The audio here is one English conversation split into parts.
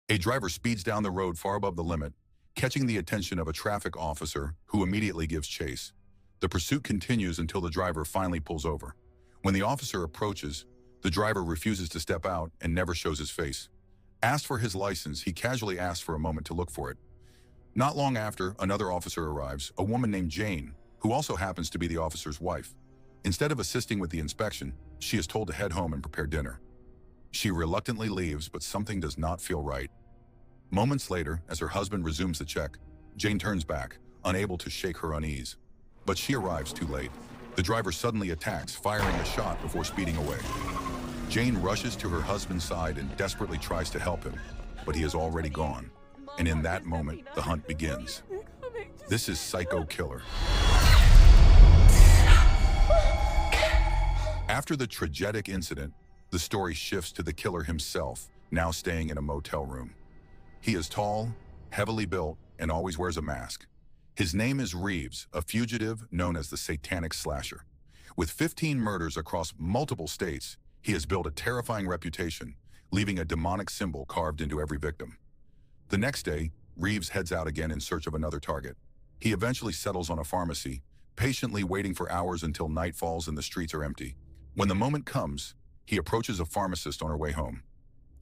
A driver speeds down the road far above the limit, catching the attention of a traffic officer who immediately gives chase. The pursuit continues until the driver finally pulls over. When the officer approaches, the driver refuses to step out and never shows his face. Asked for his license, he casually asks for a moment to look for it. Not long after, another officer arrives, a woman named Jane, who also happens to be the officer's wife. Instead of assisting with the inspection, she is told to head home and prepare dinner. She reluctantly leaves, but something does not feel right. Moments later, as her husband resumes the check, Jane turns back, unable to shake her unease. But she arrives too late. The driver suddenly attacks, firing a shot before speeding away. Jane rushes to her husband's side and desperately tries to help him, but he is already gone. And in that moment, the hunt begins. This is Psycho Killer. After the tragic incident, the story shifts to the killer himself, now staying in a motel room. He is tall, heavily built, and always wears a mask. His name is Reeves, a fugitive known as the Satanic Slasher. With 15 murders across multiple states, he has built a terrifying reputation, leaving a demonic symbol carved into every victim. The next day, Reeves heads out again in search of another target. He eventually settles on a pharmacy, patiently waiting for hours until night falls and the streets are empty. When the moment comes, he approaches a pharmacist on her way home.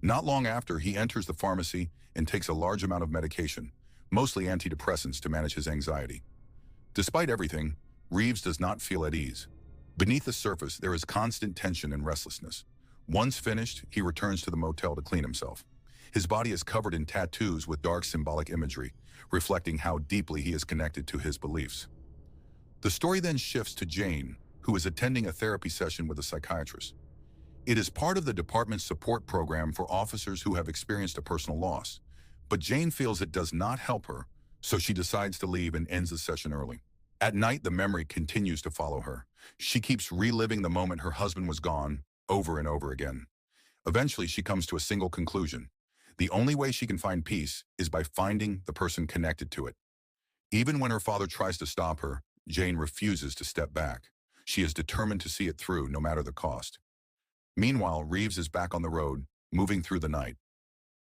Not long after, he enters the pharmacy and takes a large amount of medication, mostly antidepressants, to manage his anxiety. Despite everything, Reeves does not feel at ease. Beneath the surface, there is constant tension and restlessness. Once finished, he returns to the motel to clean himself. His body is covered in tattoos with dark symbolic imagery, reflecting how deeply he is connected to his beliefs. The story then shifts to Jane, who is attending a therapy session with a psychiatrist. It is part of the department's support program for officers who have experienced a personal loss. But Jane feels it does not help her, so she decides to leave and ends the session early. At night, the memory continues to follow her. She keeps reliving the moment her husband was gone, over and over again. Eventually, she comes to a single conclusion. The only way she can find peace is by finding the person connected to it. Even when her father tries to stop her, Jane refuses to step back. She is determined to see it through, no matter the cost. Meanwhile, Reeves is back on the road, moving through the night.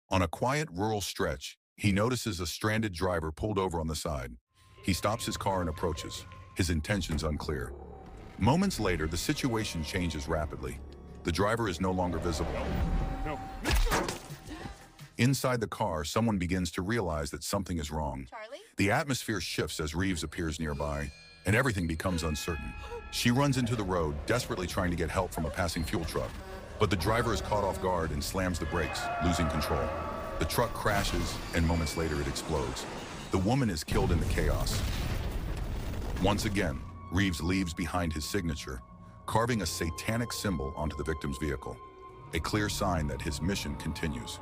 On a quiet rural stretch, he notices a stranded driver pulled over on the side. He stops his car and approaches, his intentions unclear. Moments later, the situation changes rapidly. The driver is no longer visible. Inside the car, someone begins to realize that something is wrong. Charlie? The atmosphere shifts as Reeves appears nearby, and everything becomes uncertain. She runs into the road, desperately trying to get help from a passing fuel truck. But the driver is caught off guard and slams the brakes, losing control. The truck crashes, and moments later it explodes. The woman is killed in the chaos. Once again, Reeves leaves behind his signature, carving a satanic symbol onto the victim's vehicle, a clear sign that his mission continues.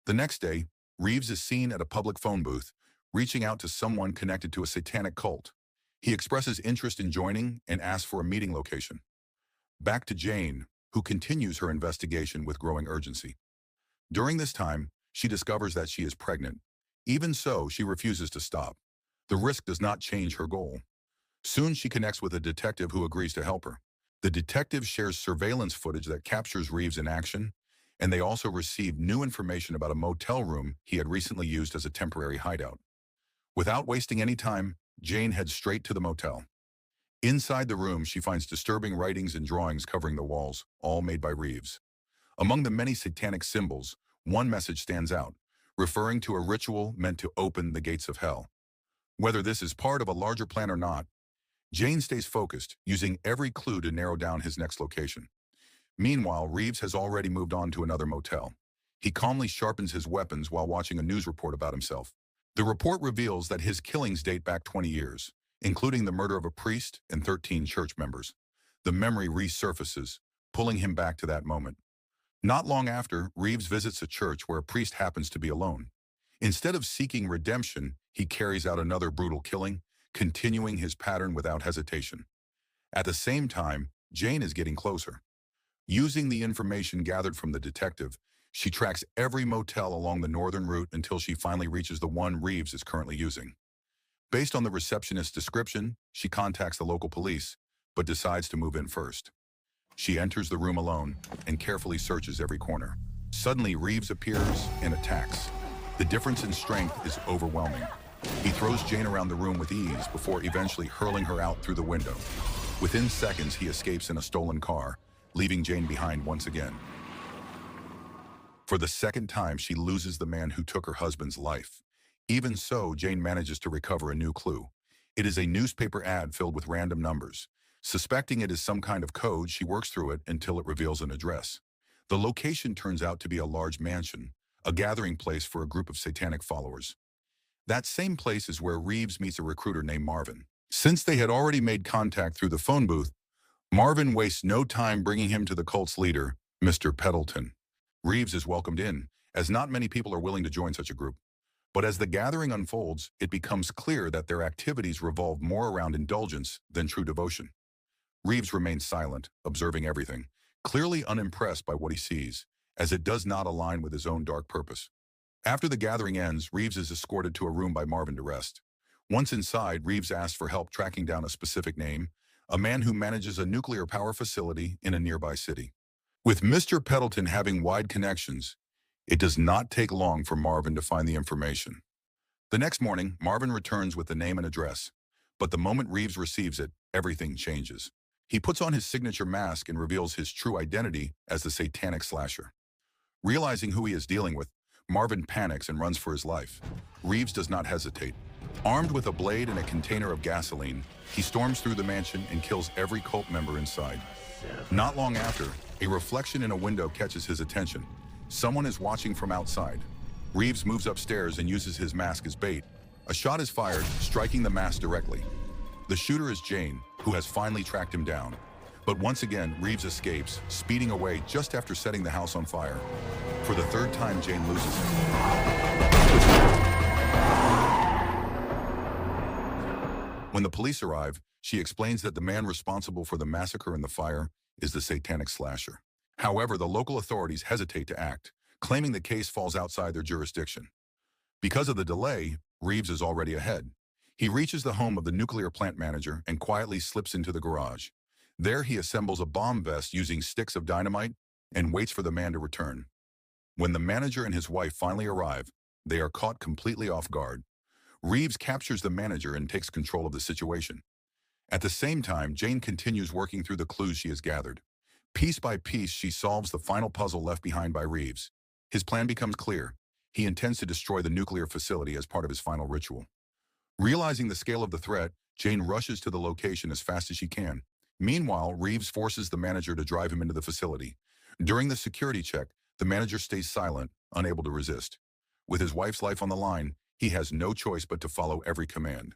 The next day, Reeves is seen at a public phone booth, reaching out to someone connected to a satanic cult. He expresses interest in joining and asks for a meeting location. Back to Jane, who continues her investigation with growing urgency. During this time, she discovers that she is pregnant. Even so, she refuses to stop. The risk does not change her goal. Soon she connects with a detective who agrees to help her. The detective shares surveillance footage that captures Reeves in action, and they also receive new information about a motel room he had recently used as a temporary hideout. Without wasting any time, Jane heads straight to the motel. Inside the room, she finds disturbing writings and drawings covering the walls, all made by Reeves. Among the many satanic symbols, one message stands out, referring to a ritual meant to open the gates of hell. Whether this is part of a larger plan or not, Jane stays focused, using every clue to narrow down his next location. Meanwhile, Reeves has already moved on to another motel. He calmly sharpens his weapons while watching a news report about himself. The report reveals that his killings date back 20 years, including the murder of a priest and 13 church members. The memory resurfaces, pulling him back to that moment. Not long after, Reeves visits a church where a priest happens to be alone. Instead of seeking redemption, he carries out another brutal killing, continuing his pattern without hesitation. At the same time, Jane is getting closer. Using the information gathered from the detective, she tracks every motel along the northern route until she finally reaches the one Reeves is currently using. Based on the receptionist's description, she contacts the local police, but decides to move in first. She enters the room alone and carefully searches every corner. Suddenly, Reeves appears and attacks. The difference in strength is overwhelming. He throws Jane around the room with ease before eventually hurling her out through the window. Within seconds, he escapes in a stolen car, leaving Jane behind once again. For the second time, she loses the man who took her husband's life. Even so, Jane manages to recover a new clue. It is a newspaper ad filled with random numbers. Suspecting it is some kind of code, she works through it until it reveals an address. The location turns out to be a large mansion, a gathering place for a group of satanic followers. That same place is where Reeves meets a recruiter named Marvin. Since they had already made contact through the phone booth, Marvin wastes no time bringing him to the cult's leader, Mr. Pendleton. Reeves is welcomed in, as not many people are willing to join such a group. But as the gathering unfolds, it becomes clear that their activities revolve more around indulgence than true devotion. Reeves remains silent, observing everything, clearly unimpressed by what he sees, as it does not align with his own dark purpose. After the gathering ends, Reeves is escorted to a room by Marvin to rest. Once inside, Reeves asks for help tracking down a specific name, a man who manages a nuclear power facility in a nearby city. With Mr. Pendleton having wide connections, it does not take long for Marvin to find the information. The next morning, Marvin returns with the name and address, but the moment Reeves receives it, everything changes. He puts on his signature mask and reveals his true identity as the satanic slasher. Realizing who he is dealing with, Marvin panics and runs for his life. Reeves does not hesitate. Armed with a blade and a container of gasoline, he storms through the mansion and kills every cult member inside. Not long after, a reflection in a window catches his attention. Someone is watching from outside. Reeves moves upstairs and uses his mask as bait. A shot is fired, striking the mask directly. The shooter is Jane, who has finally tracked him down. But once again, Reeves escapes, speeding away just after setting the house on fire. For the third time, Jane loses him. When the police arrive, she explains that the man responsible for the massacre and the fire is the satanic slasher. However, the local authorities hesitate to act, claiming the case falls outside their jurisdiction. Because of the delay, Reeves is already ahead. He reaches the home of the nuclear plant manager and quietly slips into the garage. There he assembles a bomb vest using sticks of dynamite and waits for the man to return. When the manager and his wife finally arrive, they are caught completely off guard. Reeves captures the manager and takes control of the situation. At the same time, Jane continues working through the clues she has gathered. Piece by piece, she solves the final puzzle left behind by Reeves. His plan becomes clear. He intends to destroy the nuclear facility as part of his final ritual. Realizing the scale of the threat, Jane rushes to the location as fast as she can. Meanwhile, Reeves forces the manager to drive him into the facility. During the security check, the manager stays silent, unable to resist. With his wife's life on the line, he has no choice but to follow every command.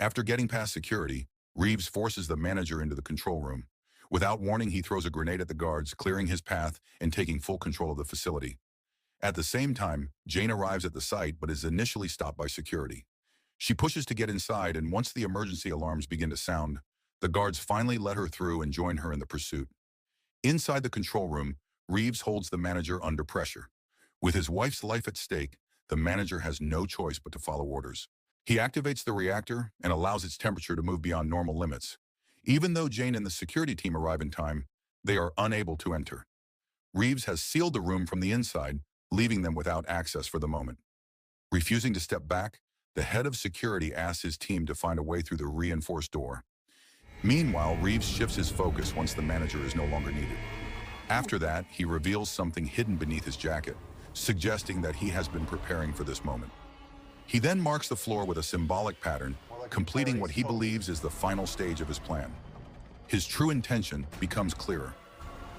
After getting past security, Reeves forces the manager into the control room. Without warning, he throws a grenade at the guards, clearing his path and taking full control of the facility. At the same time, Jane arrives at the site but is initially stopped by security. She pushes to get inside, and once the emergency alarms begin to sound, the guards finally let her through and join her in the pursuit. Inside the control room, Reeves holds the manager under pressure. With his wife's life at stake, the manager has no choice but to follow orders. He activates the reactor and allows its temperature to move beyond normal limits. Even though Jane and the security team arrive in time, they are unable to enter. Reeves has sealed the room from the inside, leaving them without access for the moment. Refusing to step back, the head of security asks his team to find a way through the reinforced door. Meanwhile, Reeves shifts his focus once the manager is no longer needed. After that, he reveals something hidden beneath his jacket, suggesting that he has been preparing for this moment. He then marks the floor with a symbolic pattern, completing what he believes is the final stage of his plan. His true intention becomes clearer.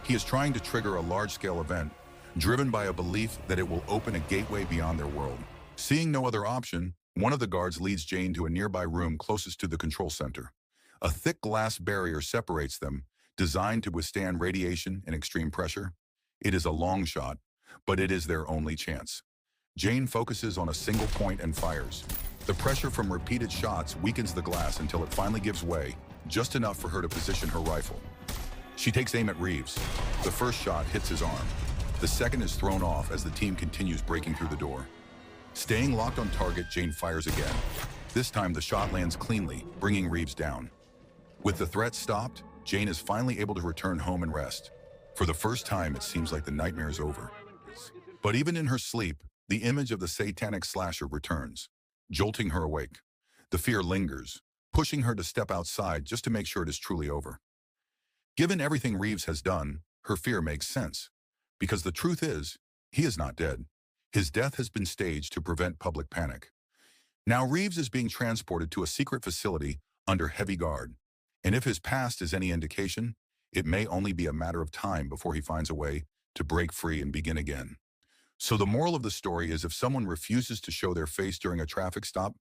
He is trying to trigger a large-scale event, driven by a belief that it will open a gateway beyond their world. Seeing no other option, one of the guards leads Jane to a nearby room closest to the control center. A thick glass barrier separates them, designed to withstand radiation and extreme pressure. It is a long shot, but it is their only chance. Jane focuses on a single point and fires. The pressure from repeated shots weakens the glass until it finally gives way, just enough for her to position her rifle. She takes aim at Reeves. The first shot hits his arm. The second is thrown off as the team continues breaking through the door. Staying locked on target, Jane fires again. This time the shot lands cleanly, bringing Reeves down. With the threat stopped, Jane is finally able to return home and rest. For the first time, it seems like the nightmare is over. is. But even in her sleep, the image of the satanic slasher returns, jolting her awake. The fear lingers, pushing her to step outside just to make sure it is truly over. Given everything Reeves has done, her fear makes sense. Because the truth is, he is not dead. His death has been staged to prevent public panic. Now Reeves is being transported to a secret facility under heavy guard. And if his past is any indication, it may only be a matter of time before he finds a way to break free and begin again. So the moral of the story is if someone refuses to show their face during a traffic stop,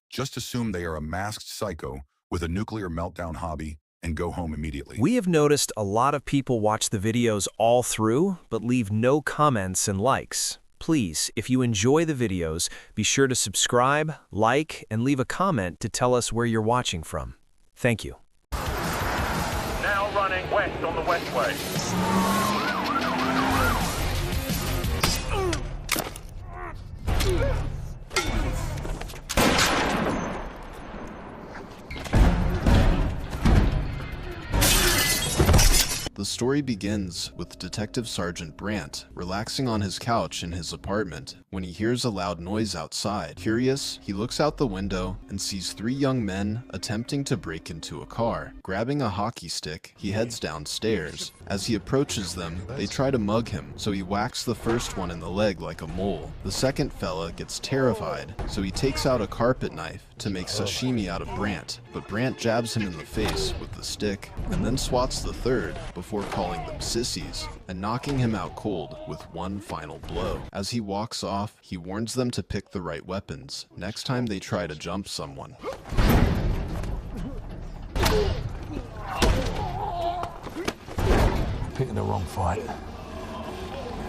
just assume they are a masked psycho with a nuclear meltdown hobby and go home immediately. We have noticed a lot of people watch the videos all through, but leave no comments and likes. Please, if you enjoy the videos, be sure to subscribe, like, and leave a comment to tell us where you're watching from. Thank you. Now running west on the westway. The story begins with Detective Sergeant Brandt relaxing on his couch in his apartment when he hears a loud noise outside. Curious, he looks out the window and sees three young men attempting to break into a car. Grabbing a hockey stick, he heads downstairs. As he approaches them, they try to mug him, so he whacks the first one in the leg like a mole. The second fella gets terrified, so he takes out a carpet knife to make sashimi out of Brandt, but Brandt jabs him in the face with the stick and then swats the third before calling them sissies and knocking him out cold with one final blow. As he walks off, he warns them to pick the right weapons next time they try to jump someone. Picking the wrong fight.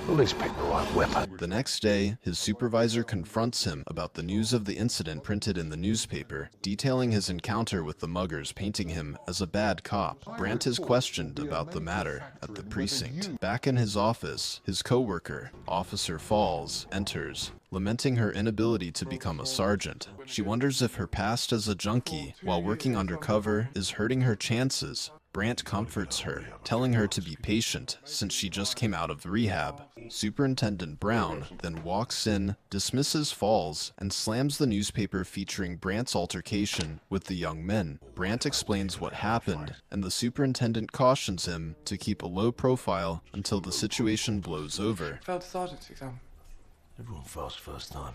At least pick the right weapon. The next day, his supervisor confronts him about the news of the incident printed in the newspaper, detailing his encounter with the muggers, painting him as a bad cop. Brandt is questioned about the matter at the precinct. Back in his office, his co-worker, Officer Falls, enters, lamenting her inability to become a sergeant. She wonders if her past as a junkie while working undercover is hurting her chances. Brandt comforts her, telling her to be patient since she just came out of rehab. Superintendent Brown then walks in, dismisses Falls, and slams the newspaper featuring Brandt's altercation with the young men. Brandt explains what happened, and the superintendent cautions him to keep a low profile until the situation blows over. Failed sergeant's exam. Everyone fails first time.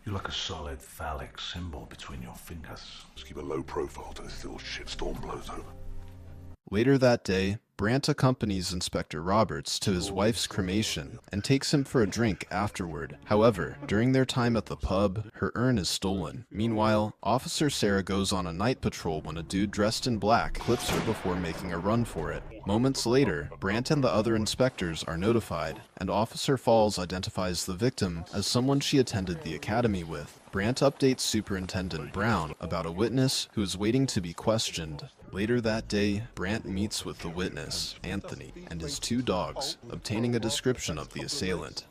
You're like a solid phallic symbol between your fingers. Just keep a low profile till this little shitstorm blows over. Later that day, Brandt accompanies Inspector Roberts to his wife's cremation and takes him for a drink afterward. However, during their time at the pub, her urn is stolen. Meanwhile, Officer Sarah goes on a night patrol when a dude dressed in black clips her before making a run for it. Moments later, Brandt and the other inspectors are notified, and Officer Falls identifies the victim as someone she attended the academy with. Brandt updates Superintendent Brown about a witness who is waiting to be questioned. Later that day, Brandt meets with the witness, Anthony, and his two dogs, obtaining a description of the assailant.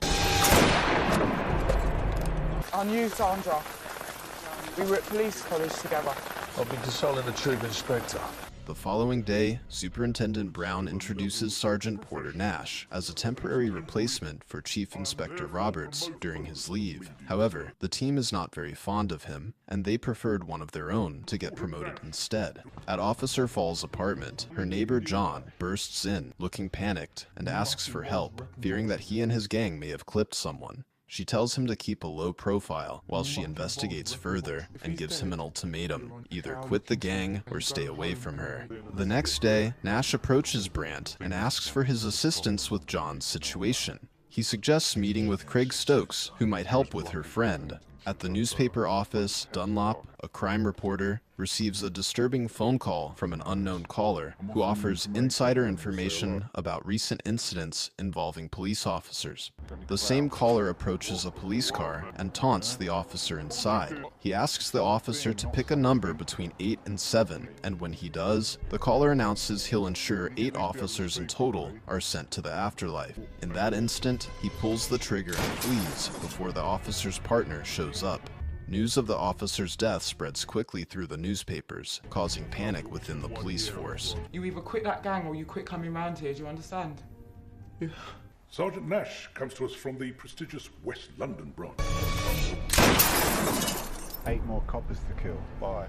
I knew Sandra. We were at police college together. I've been consulting the troop inspector. The following day, Superintendent Brown introduces Sergeant Porter Nash as a temporary replacement for Chief Inspector Roberts during his leave. However, the team is not very fond of him, and they preferred one of their own to get promoted instead. At Officer Fall's apartment, her neighbor John bursts in, looking panicked, and asks for help, fearing that he and his gang may have clipped someone. She tells him to keep a low profile while she investigates further and gives him an ultimatum, either quit the gang or stay away from her. The next day, Nash approaches Brandt and asks for his assistance with John's situation. He suggests meeting with Craig Stokes, who might help with her friend. At the newspaper office, Dunlop, a crime reporter, receives a disturbing phone call from an unknown caller who offers insider information about recent incidents involving police officers. The same caller approaches a police car and taunts the officer inside. He asks the officer to pick a number between 8 and 7, and when he does, the caller announces he'll ensure 8 officers in total are sent to the afterlife. In that instant, he pulls the trigger and flees before the officer's partner shows up. News of the officer's death spreads quickly through the newspapers, causing panic within the police force. You either quit that gang or you quit coming round here, do you understand? Yeah, Sergeant Nash comes to us from the prestigious West London branch. 8 more coppers to kill. Bye.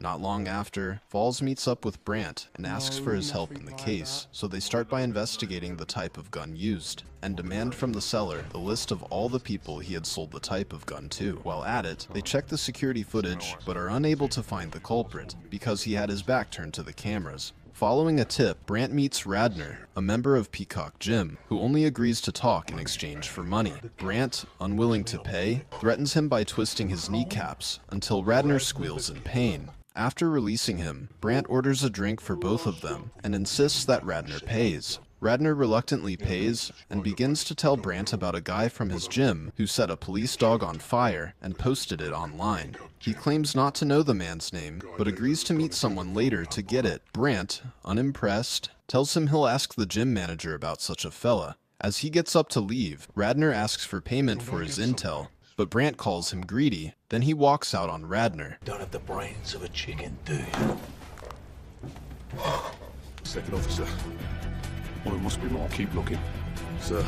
Not long after, Falls meets up with Brandt and asks for his help in the case, so they start by investigating the type of gun used, and demand from the seller the list of all the people he had sold the type of gun to. While at it, they check the security footage, but are unable to find the culprit, because he had his back turned to the cameras. Following a tip, Brandt meets Radner, a member of Peacock Gym, who only agrees to talk in exchange for money. Brandt, unwilling to pay, threatens him by twisting his kneecaps, until Radner squeals in pain. After releasing him, Brandt orders a drink for both of them, and insists that Radner pays. Radner reluctantly pays, and begins to tell Brandt about a guy from his gym who set a police dog on fire and posted it online. He claims not to know the man's name, but agrees to meet someone later to get it. Brandt, unimpressed, tells him he'll ask the gym manager about such a fella. As he gets up to leave, Radner asks for payment for his intel, but Brandt calls him greedy. Then he walks out on Radner. Don't have the brains of a chicken, do you? Second officer. Well, there must be more. Keep looking. Sir.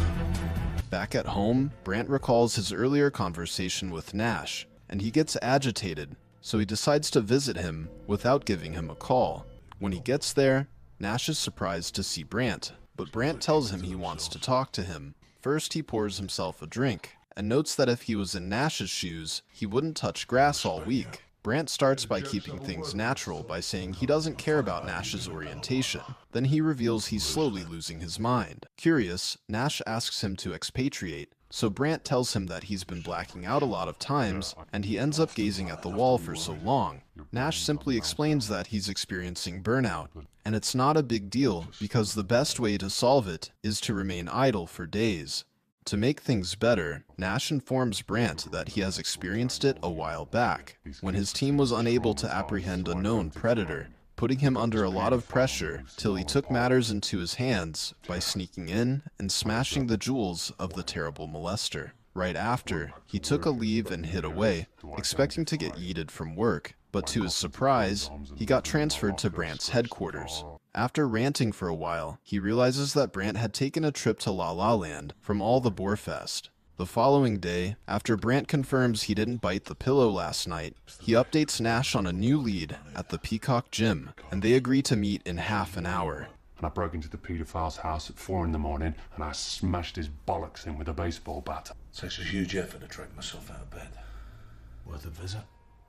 Back at home, Brandt recalls his earlier conversation with Nash, and he gets agitated, so he decides to visit him without giving him a call. When he gets there, Nash is surprised to see Brandt, but Brandt tells him he wants to talk to him. First, he pours himself a drink, and notes that if he was in Nash's shoes, he wouldn't touch grass all week. Brandt starts by keeping things natural by saying he doesn't care about Nash's orientation. Then he reveals he's slowly losing his mind. Curious, Nash asks him to expatriate, so Brandt tells him that he's been blacking out a lot of times, and he ends up gazing at the wall for so long. Nash simply explains that he's experiencing burnout, and it's not a big deal because the best way to solve it is to remain idle for days. To make things better, Nash informs Brandt that he has experienced it a while back, when his team was unable to apprehend a known predator, putting him under a lot of pressure till he took matters into his hands by sneaking in and smashing the jewels of the terrible molester. Right after, he took a leave and hid away, expecting to get yeeted from work, but to his surprise, he got transferred to Brandt's headquarters. After ranting for a while, he realizes that Brandt had taken a trip to La La Land from all the Boarfest. The following day, after Brandt confirms he didn't bite the pillow last night, he updates Nash on a new lead at the Peacock Gym, and they agree to meet in half an hour. And I broke into the paedophile's house at 4 in the morning and I smashed his bollocks in with a baseball bat. Takes a huge effort to drag myself out of bed. Worth a visit?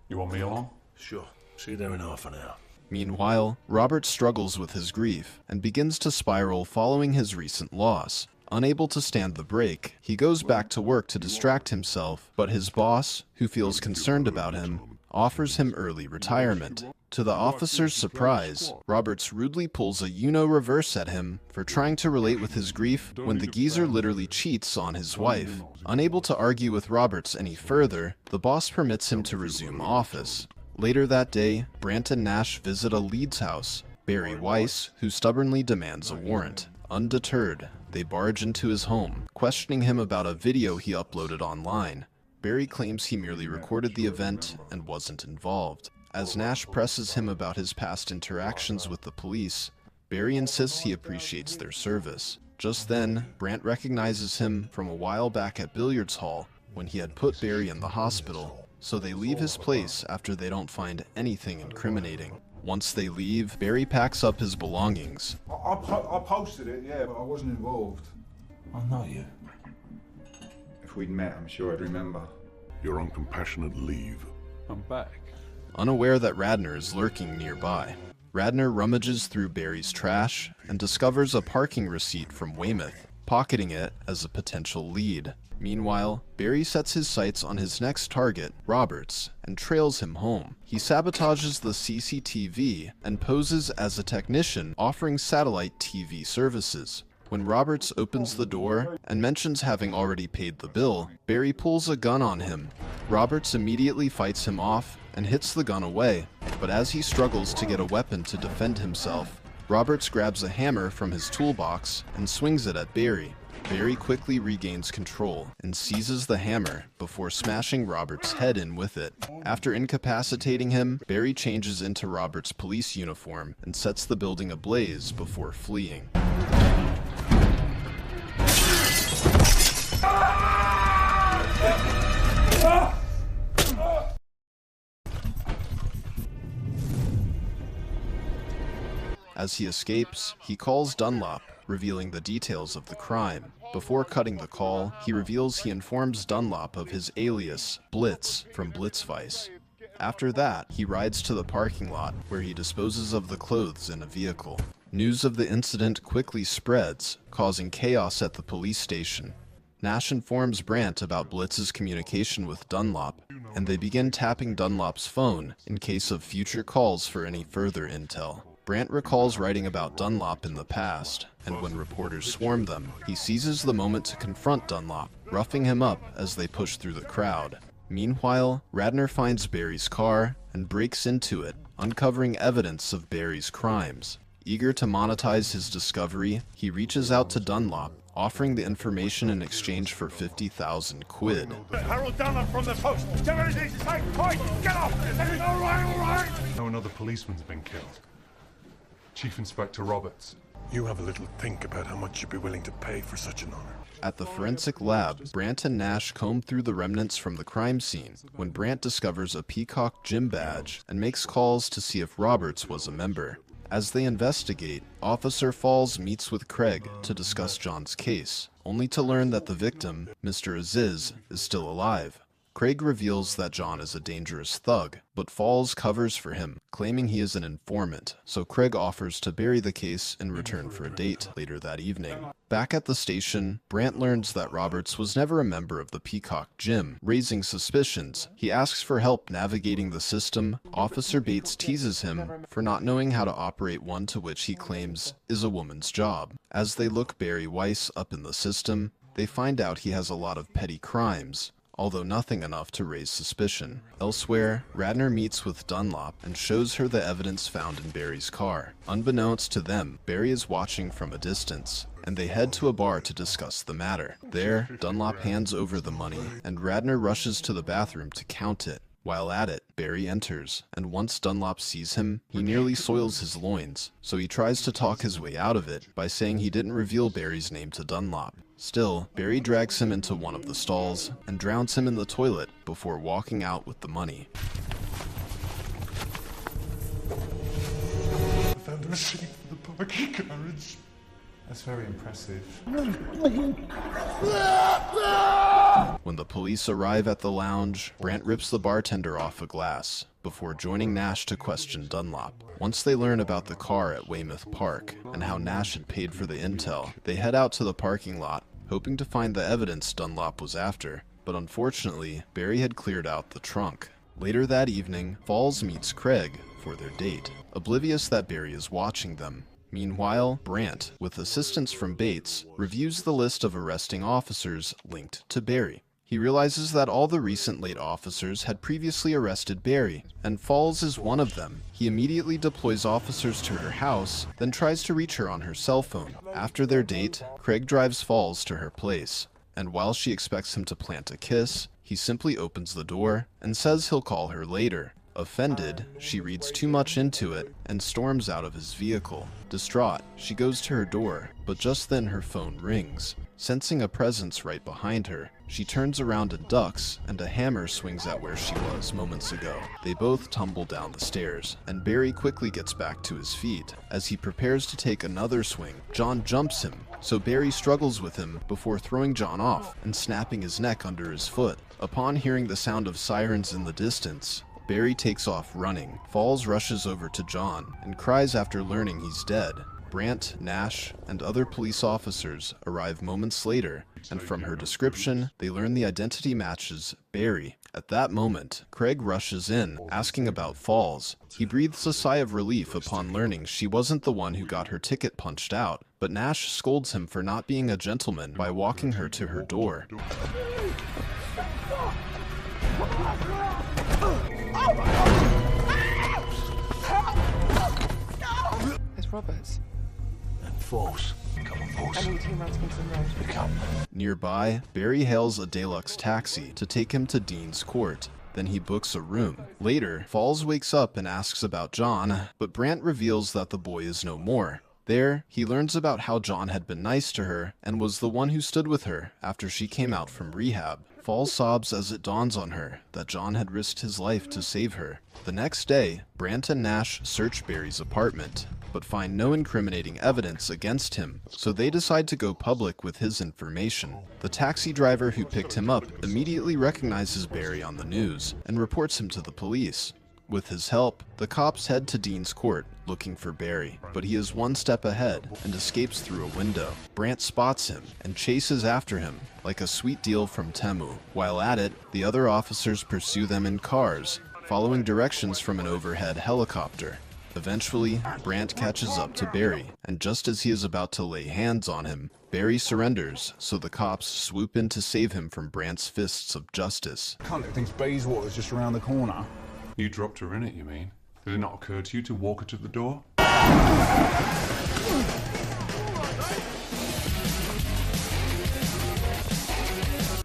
You want me along? Sure. See you there in half an hour. Meanwhile, Robert struggles with his grief and begins to spiral following his recent loss. Unable to stand the break, he goes back to work to distract himself, but his boss, who feels concerned about him, offers him early retirement. To the officer's surprise, Roberts rudely pulls a reverse at him for trying to relate with his grief when the geezer literally cheats on his wife. Unable to argue with Roberts any further, the boss permits him to resume office. Later that day, Brandt and Nash visit a Leeds house, Barry Weiss, who stubbornly demands a warrant. Undeterred, they barge into his home, questioning him about a video he uploaded online. Barry claims he merely recorded the event and wasn't involved. As Nash presses him about his past interactions with the police, Barry insists he appreciates their service. Just then, Brandt recognizes him from a while back at billiards hall when he had put Barry in the hospital. So they leave his place after they don't find anything incriminating. Once they leave, Barry packs up his belongings. I posted it, yeah, but I wasn't involved. I know you. If we'd met, I'm sure I'd remember. You're on compassionate leave. I'm back. Unaware that Radner is lurking nearby, Radner rummages through Barry's trash and discovers a parking receipt from Weymouth, pocketing it as a potential lead. Meanwhile, Barry sets his sights on his next target, Roberts, and trails him home. He sabotages the CCTV and poses as a technician offering satellite TV services. When Roberts opens the door and mentions having already paid the bill, Barry pulls a gun on him. Roberts immediately fights him off and hits the gun away, but as he struggles to get a weapon to defend himself, Roberts grabs a hammer from his toolbox and swings it at Barry. Barry quickly regains control and seizes the hammer before smashing Roberts' head in with it. After incapacitating him, Barry changes into Roberts' police uniform and sets the building ablaze before fleeing. As he escapes, he calls Dunlop, revealing the details of the crime. Before cutting the call, he reveals he informs Dunlop of his alias, Blitz, from Blitz Vice. After that, he rides to the parking lot, where he disposes of the clothes in a vehicle. News of the incident quickly spreads, causing chaos at the police station. Nash informs Brandt about Blitz's communication with Dunlop, and they begin tapping Dunlop's phone in case of future calls for any further intel. Brandt recalls writing about Dunlop in the past, and when reporters swarm them, he seizes the moment to confront Dunlop, roughing him up as they push through the crowd. Meanwhile, Radner finds Barry's car and breaks into it, uncovering evidence of Barry's crimes. Eager to monetize his discovery, he reaches out to Dunlop, offering the information in exchange for 50,000 quid. Harold Dunlop from the post. Get ready to take point. Get off. All right. No another policeman's been killed. Chief Inspector Roberts. You have a little think about how much you'd be willing to pay for such an honor. At the forensic lab, Brandt and Nash comb through the remnants from the crime scene when Brandt discovers a Peacock gym badge and makes calls to see if Roberts was a member. As they investigate, Officer Falls meets with Craig to discuss John's case, only to learn that the victim, Mr. Aziz, is still alive. Craig reveals that John is a dangerous thug, but Falls covers for him, claiming he is an informant, so Craig offers to bury the case in return for a date later that evening. Back at the station, Brandt learns that Roberts was never a member of the Peacock Gym, raising suspicions. He asks for help navigating the system. Officer Bates teases him for not knowing how to operate one to which he claims is a woman's job. As they look Barry Weiss up in the system, they find out he has a lot of petty crimes, although nothing enough to raise suspicion. Elsewhere, Radner meets with Dunlop and shows her the evidence found in Barry's car. Unbeknownst to them, Barry is watching from a distance, and they head to a bar to discuss the matter. There, Dunlop hands over the money, and Radner rushes to the bathroom to count it. While at it, Barry enters, and once Dunlop sees him, he nearly soils his loins, so he tries to talk his way out of it by saying he didn't reveal Barry's name to Dunlop. Still, Barry drags him into one of the stalls and drowns him in the toilet before walking out with the money. I found a receipt for the parking garage. That's very impressive. When the police arrive at the lounge, Brandt rips the bartender off a glass, before joining Nash to question Dunlop. Once they learn about the car at Weymouth Park, and how Nash had paid for the intel, they head out to the parking lot, hoping to find the evidence Dunlop was after, but unfortunately, Barry had cleared out the trunk. Later that evening, Falls meets Craig for their date, oblivious that Barry is watching them. Meanwhile, Brandt, with assistance from Bates, reviews the list of arresting officers linked to Barry. He realizes that all the recent late officers had previously arrested Barry, and Falls is one of them. He immediately deploys officers to her house, then tries to reach her on her cell phone. After their date, Craig drives Falls to her place, and while she expects him to plant a kiss, he simply opens the door and says he'll call her later. Offended, she reads too much into it and storms out of his vehicle. Distraught, she goes to her door, but just then her phone rings. Sensing a presence right behind her, she turns around and ducks, and a hammer swings at where she was moments ago. They both tumble down the stairs, and Barry quickly gets back to his feet. As he prepares to take another swing, John jumps him, so Barry struggles with him before throwing John off and snapping his neck under his foot. Upon hearing the sound of sirens in the distance, Barry takes off running. Falls rushes over to John and cries after learning he's dead. Brandt, Nash, and other police officers arrive moments later, and from her description, they learn the identity matches Barry. At that moment, Craig rushes in, asking about Falls. He breathes a sigh of relief upon learning she wasn't the one who got her ticket punched out, but Nash scolds him for not being a gentleman by walking her to her door. It's Roberts. And Falls. Come on, Falls. I need 2 rounds Kingston Road. You come. Nearby, Barry hails a deluxe taxi to take him to Dean's Court. Then he books a room. Later, Falls wakes up and asks about John, but Brandt reveals that the boy is no more. There, he learns about how John had been nice to her and was the one who stood with her after she came out from rehab. Falls sobs as it dawns on her that John had risked his life to save her. The next day, Brandt and Nash search Barry's apartment. but find no incriminating evidence against him, so they decide to go public with his information. The taxi driver who picked him up immediately recognizes Barry on the news and reports him to the police. With his help, the cops head to Dean's Court looking for Barry, but he is one step ahead and escapes through a window. Brandt spots him and chases after him like a sweet deal from Temu. While at it, the other officers pursue them in cars, following directions from an overhead helicopter. Eventually, Brandt catches up to Barry, and just as he is about to lay hands on him, Barry surrenders, so the cops swoop in to save him from Brandt's fists of justice. Cunt thinks Bayswater's just around the corner. You dropped her in it, you mean? Did it not occur to you to walk her to the door?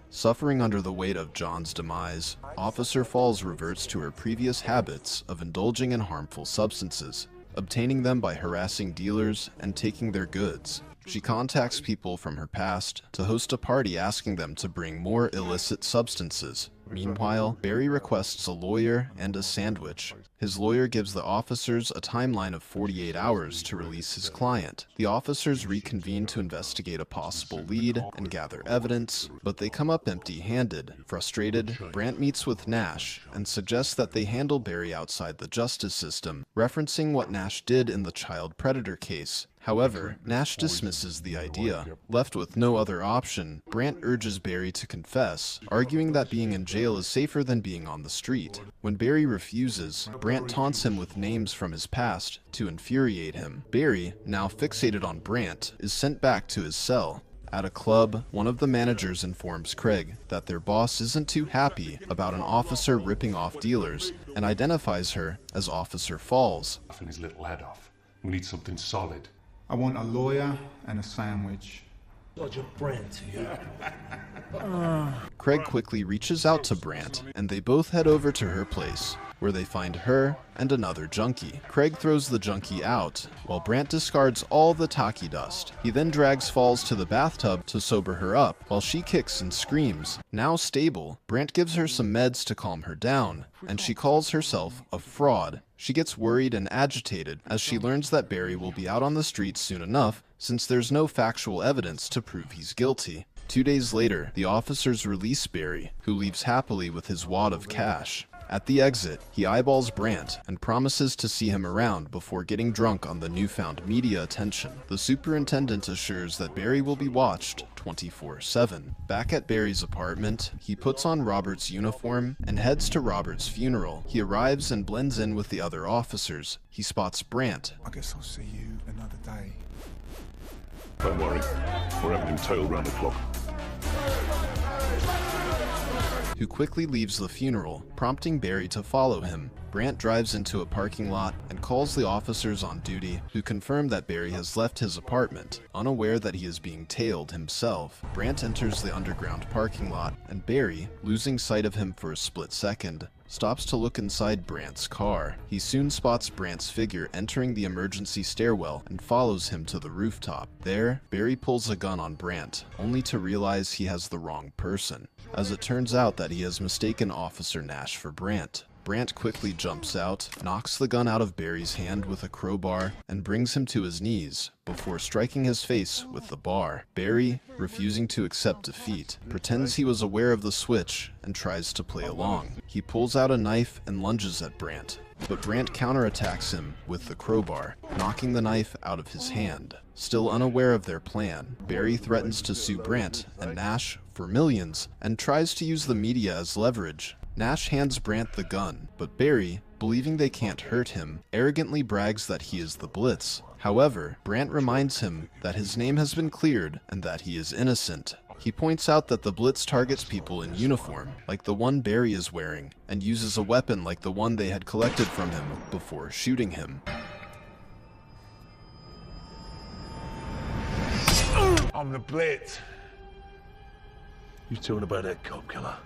Suffering under the weight of John's demise, Officer Falls reverts to her previous habits of indulging in harmful substances, obtaining them by harassing dealers and taking their goods. She contacts people from her past to host a party asking them to bring more illicit substances. Meanwhile, Barry requests a lawyer and a sandwich. His lawyer gives the officers a timeline of 48 hours to release his client. The officers reconvene to investigate a possible lead and gather evidence, but they come up empty-handed. Frustrated, Brandt meets with Nash and suggests that they handle Barry outside the justice system, referencing what Nash did in the child predator case. However, Nash dismisses the idea. Left with no other option, Brandt urges Barry to confess, arguing that being in jail is safer than being on the street. When Barry refuses, Brandt taunts him with names from his past to infuriate him. Barry, now fixated on Brandt, is sent back to his cell. At a club, one of the managers informs Craig that their boss isn't too happy about an officer ripping off dealers and identifies her as Officer Falls. Laughing his little head off. We need something solid. I want a lawyer and a sandwich. Sergeant Brandt, yeah. Craig quickly reaches out to Brandt, and they both head over to her place, where they find her and another junkie. Craig throws the junkie out, while Brandt discards all the taki dust. He then drags Falls to the bathtub to sober her up, while she kicks and screams. Now stable, Brandt gives her some meds to calm her down, and she calls herself a fraud. She gets worried and agitated as she learns that Barry will be out on the streets soon enough, since there's no factual evidence to prove he's guilty. 2 days later, the officers release Barry, who leaves happily with his wad of cash. At the exit, he eyeballs Brandt and promises to see him around before getting drunk on the newfound media attention. The superintendent assures that Barry will be watched 24/7. Back at Barry's apartment, he puts on Robert's uniform and heads to Robert's funeral. He arrives and blends in with the other officers. He spots Brandt. I guess I'll see you another day. Don't worry, we're having him tailed round the clock. Who quickly leaves the funeral, prompting Barry to follow him. Brandt drives into a parking lot and calls the officers on duty, who confirm that Barry has left his apartment, unaware that he is being tailed himself. Brandt enters the underground parking lot, and Barry, losing sight of him for a split second, stops to look inside Brandt's car. He soon spots Brandt's figure entering the emergency stairwell and follows him to the rooftop. There, Barry pulls a gun on Brandt, only to realize he has the wrong person, as it turns out that he has mistaken Officer Nash for Brandt. Brandt quickly jumps out, knocks the gun out of Barry's hand with a crowbar, and brings him to his knees, before striking his face with the bar. Barry, refusing to accept defeat, pretends he was aware of the switch and tries to play along. He pulls out a knife and lunges at Brandt, but Brandt counterattacks him with the crowbar, knocking the knife out of his hand. Still unaware of their plan, Barry threatens to sue Brandt and Nash for millions and tries to use the media as leverage. Nash hands Brandt the gun, but Barry, believing they can't hurt him, arrogantly brags that he is the Blitz. However, Brandt reminds him that his name has been cleared and that he is innocent. He points out that the Blitz targets people in uniform, like the one Barry is wearing, and uses a weapon like the one they had collected from him before shooting him. I'm the Blitz. You talking about that cop killer?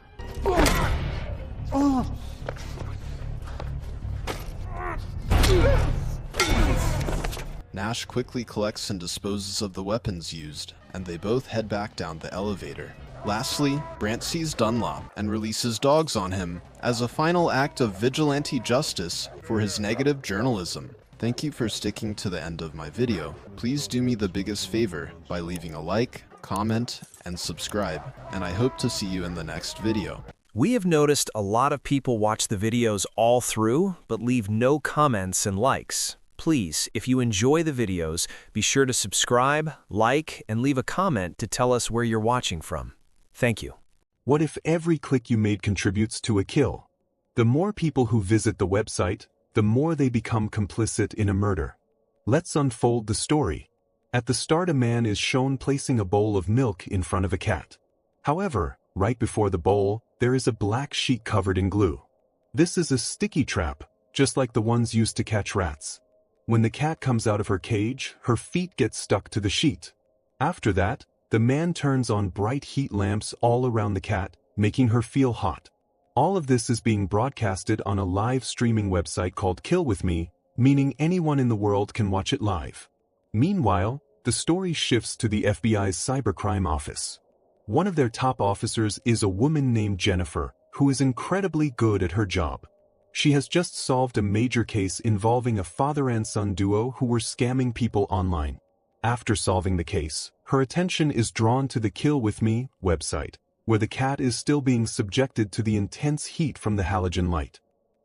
Nash quickly collects and disposes of the weapons used, and they both head back down the elevator. Lastly, Brandt sees Dunlop and releases dogs on him as a final act of vigilante justice for his negative journalism. Thank you for sticking to the end of my video. Please do me the biggest favor by leaving a like, comment, and subscribe, and I hope to see you in the next video. We have noticed a lot of people watch the videos all through, but leave no comments and likes. Please, if you enjoy the videos, be sure to subscribe, like, and leave a comment to tell us where you're watching from. Thank you. What if every click you made contributes to a kill? The more people who visit the website, the more they become complicit in a murder. Let's unfold the story. At the start, a man is shown placing a bowl of milk in front of a cat. However, right before the bowl, there is a black sheet covered in glue. This is a sticky trap, just like the ones used to catch rats. When the cat comes out of her cage, her feet get stuck to the sheet. After that, the man turns on bright heat lamps all around the cat, making her feel hot. All of this is being broadcasted on a live streaming website called Kill With Me, meaning anyone in the world can watch it live. Meanwhile, the story shifts to the FBI's cybercrime office. One of their top officers is a woman named Jennifer, who is incredibly good at her job. She has just solved a major case involving a father and son duo who were scamming people online. After solving the case, her attention is drawn to the Kill With Me website, where the cat is still being subjected to the intense heat from the halogen light.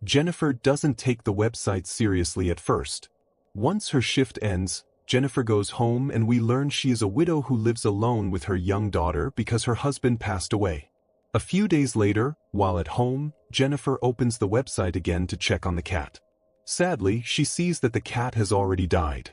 Jennifer doesn't take the website seriously at first. Once her shift ends, Jennifer goes home and we learn she is a widow who lives alone with her young daughter because her husband passed away. A few days later, while at home, Jennifer opens the website again to check on the cat. Sadly, she sees that the cat has already died.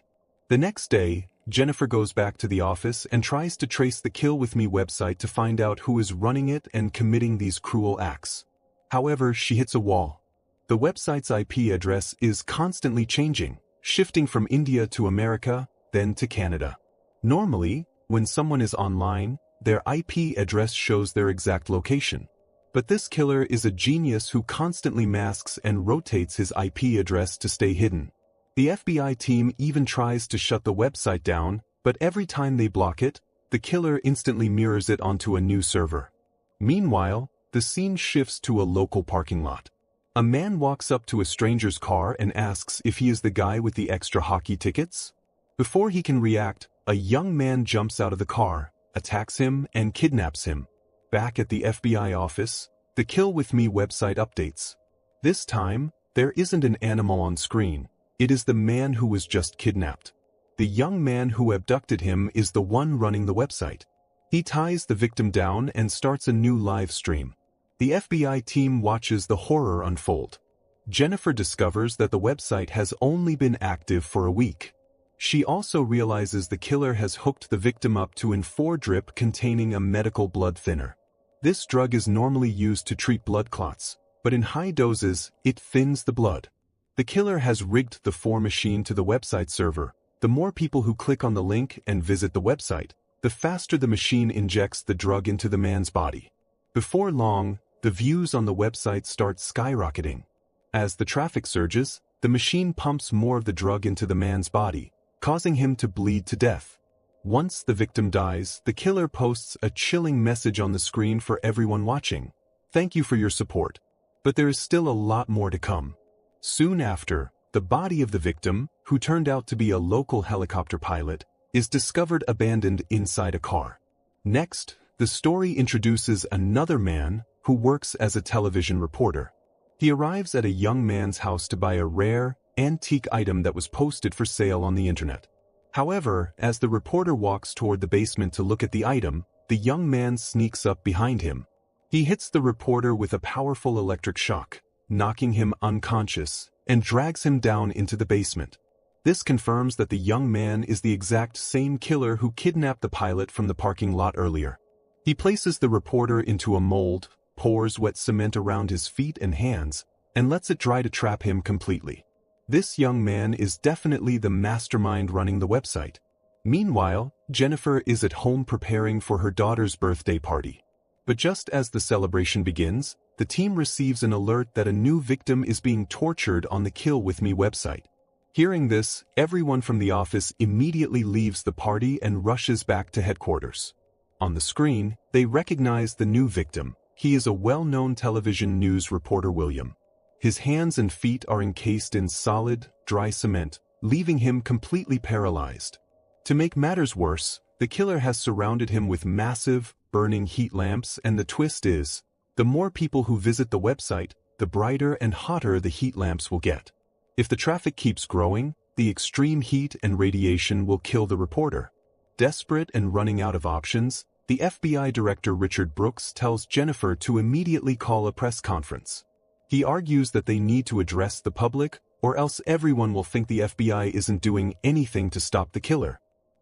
The next day, Jennifer goes back to the office and tries to trace the Kill With Me website to find out who is running it and committing these cruel acts. However, she hits a wall. The website's IP address is constantly changing, shifting from India to America, then to Canada. Normally, when someone is online, their IP address shows their exact location. But this killer is a genius who constantly masks and rotates his IP address to stay hidden. The FBI team even tries to shut the website down, but every time they block it, the killer instantly mirrors it onto a new server. Meanwhile, the scene shifts to a local parking lot. A man walks up to a stranger's car and asks if he is the guy with the extra hockey tickets. Before he can react, a young man jumps out of the car, attacks him, and kidnaps him. Back at the FBI office, the Kill With Me website updates. This time, there isn't an animal on screen. It is the man who was just kidnapped. The young man who abducted him is the one running the website. He ties the victim down and starts a new live stream. The FBI team watches the horror unfold. Jennifer discovers that the website has only been active for a week. She also realizes the killer has hooked the victim up to an 4 drip containing a medical blood thinner. This drug is normally used to treat blood clots, but in high doses, it thins the blood. The killer has rigged the 4 machine to the website server. The more people who click on the link and visit the website, the faster the machine injects the drug into the man's body. Before long, the views on the website start skyrocketing. As the traffic surges, the machine pumps more of the drug into the man's body, causing him to bleed to death. Once the victim dies, the killer posts a chilling message on the screen for everyone watching. Thank you for your support. But there is still a lot more to come. Soon after, the body of the victim, who turned out to be a local helicopter pilot, is discovered abandoned inside a car. Next, the story introduces another man who works as a television reporter. He arrives at a young man's house to buy a rare, antique item that was posted for sale on the internet. However, as the reporter walks toward the basement to look at the item, the young man sneaks up behind him. He hits the reporter with a powerful electric shock, knocking him unconscious, and drags him down into the basement. This confirms that the young man is the exact same killer who kidnapped the pilot from the parking lot earlier. He places the reporter into a mold, pours wet cement around his feet and hands, and lets it dry to trap him completely. This young man is definitely the mastermind running the website. Meanwhile, Jennifer is at home preparing for her daughter's birthday party. But just as the celebration begins, the team receives an alert that a new victim is being tortured on the Kill With Me website. Hearing this, everyone from the office immediately leaves the party and rushes back to headquarters. On the screen, they recognize the new victim. He is a well-known television news reporter, William. His hands and feet are encased in solid, dry cement, leaving him completely paralyzed. To make matters worse, the killer has surrounded him with massive, burning heat lamps, and the twist is, the more people who visit the website, the brighter and hotter the heat lamps will get. If the traffic keeps growing, the extreme heat and radiation will kill the reporter. Desperate and running out of options, the FBI director Richard Brooks tells Jennifer to immediately call a press conference. He argues that they need to address the public, or else everyone will think the FBI isn't doing anything to stop the killer.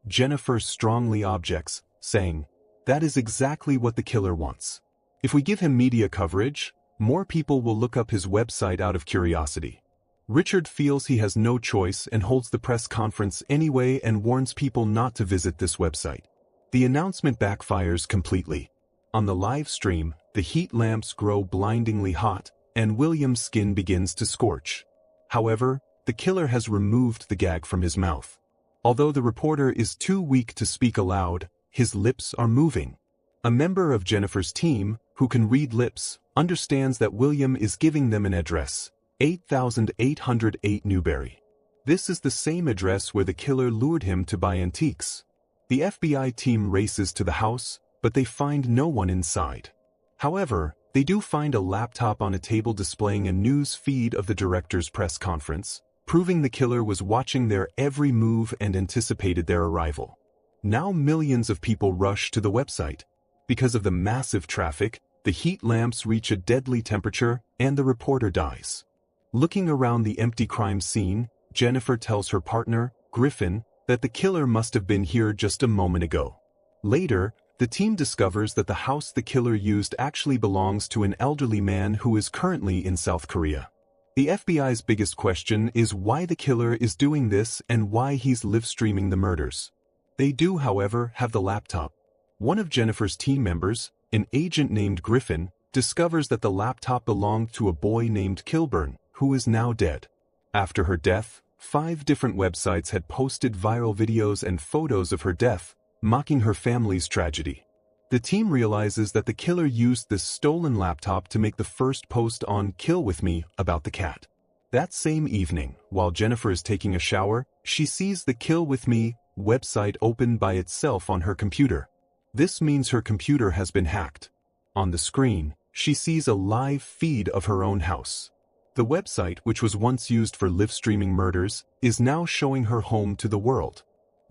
Jennifer strongly objects, saying, "That is exactly what the killer wants. If we give him media coverage, more people will look up his website out of curiosity." Richard feels he has no choice and holds the press conference anyway and warns people not to visit this website. The announcement backfires completely. On the live stream, the heat lamps grow blindingly hot, and William's skin begins to scorch. However, the killer has removed the gag from his mouth. Although the reporter is too weak to speak aloud, his lips are moving. A member of Jennifer's team, who can read lips, understands that William is giving them an address, 8808 Newberry. This is the same address where the killer lured him to buy antiques. The FBI team races to the house, but they find no one inside. However, they do find a laptop on a table displaying a news feed of the director's press conference, proving the killer was watching their every move and anticipated their arrival. Now millions of people rush to the website. Because of the massive traffic, the heat lamps reach a deadly temperature, and the reporter dies. Looking around the empty crime scene, Jennifer tells her partner, Griffin, that the killer must have been here just a moment ago. Later, the team discovers that the house the killer used actually belongs to an elderly man who is currently in South Korea. The FBI's biggest question is why the killer is doing this and why he's live-streaming the murders. They do, however, have the laptop. One of Jennifer's team members, an agent named Griffin, discovers that the laptop belonged to a boy named Kilburn, who is now dead. After her death, 5 different websites had posted viral videos and photos of her death, mocking her family's tragedy. The team realizes that the killer used this stolen laptop to make the first post on Kill With Me about the cat. That same evening, while Jennifer is taking a shower, she sees the Kill With Me website open by itself on her computer. This means her computer has been hacked. On the screen, she sees a live feed of her own house. The website, which was once used for live-streaming murders, is now showing her home to the world.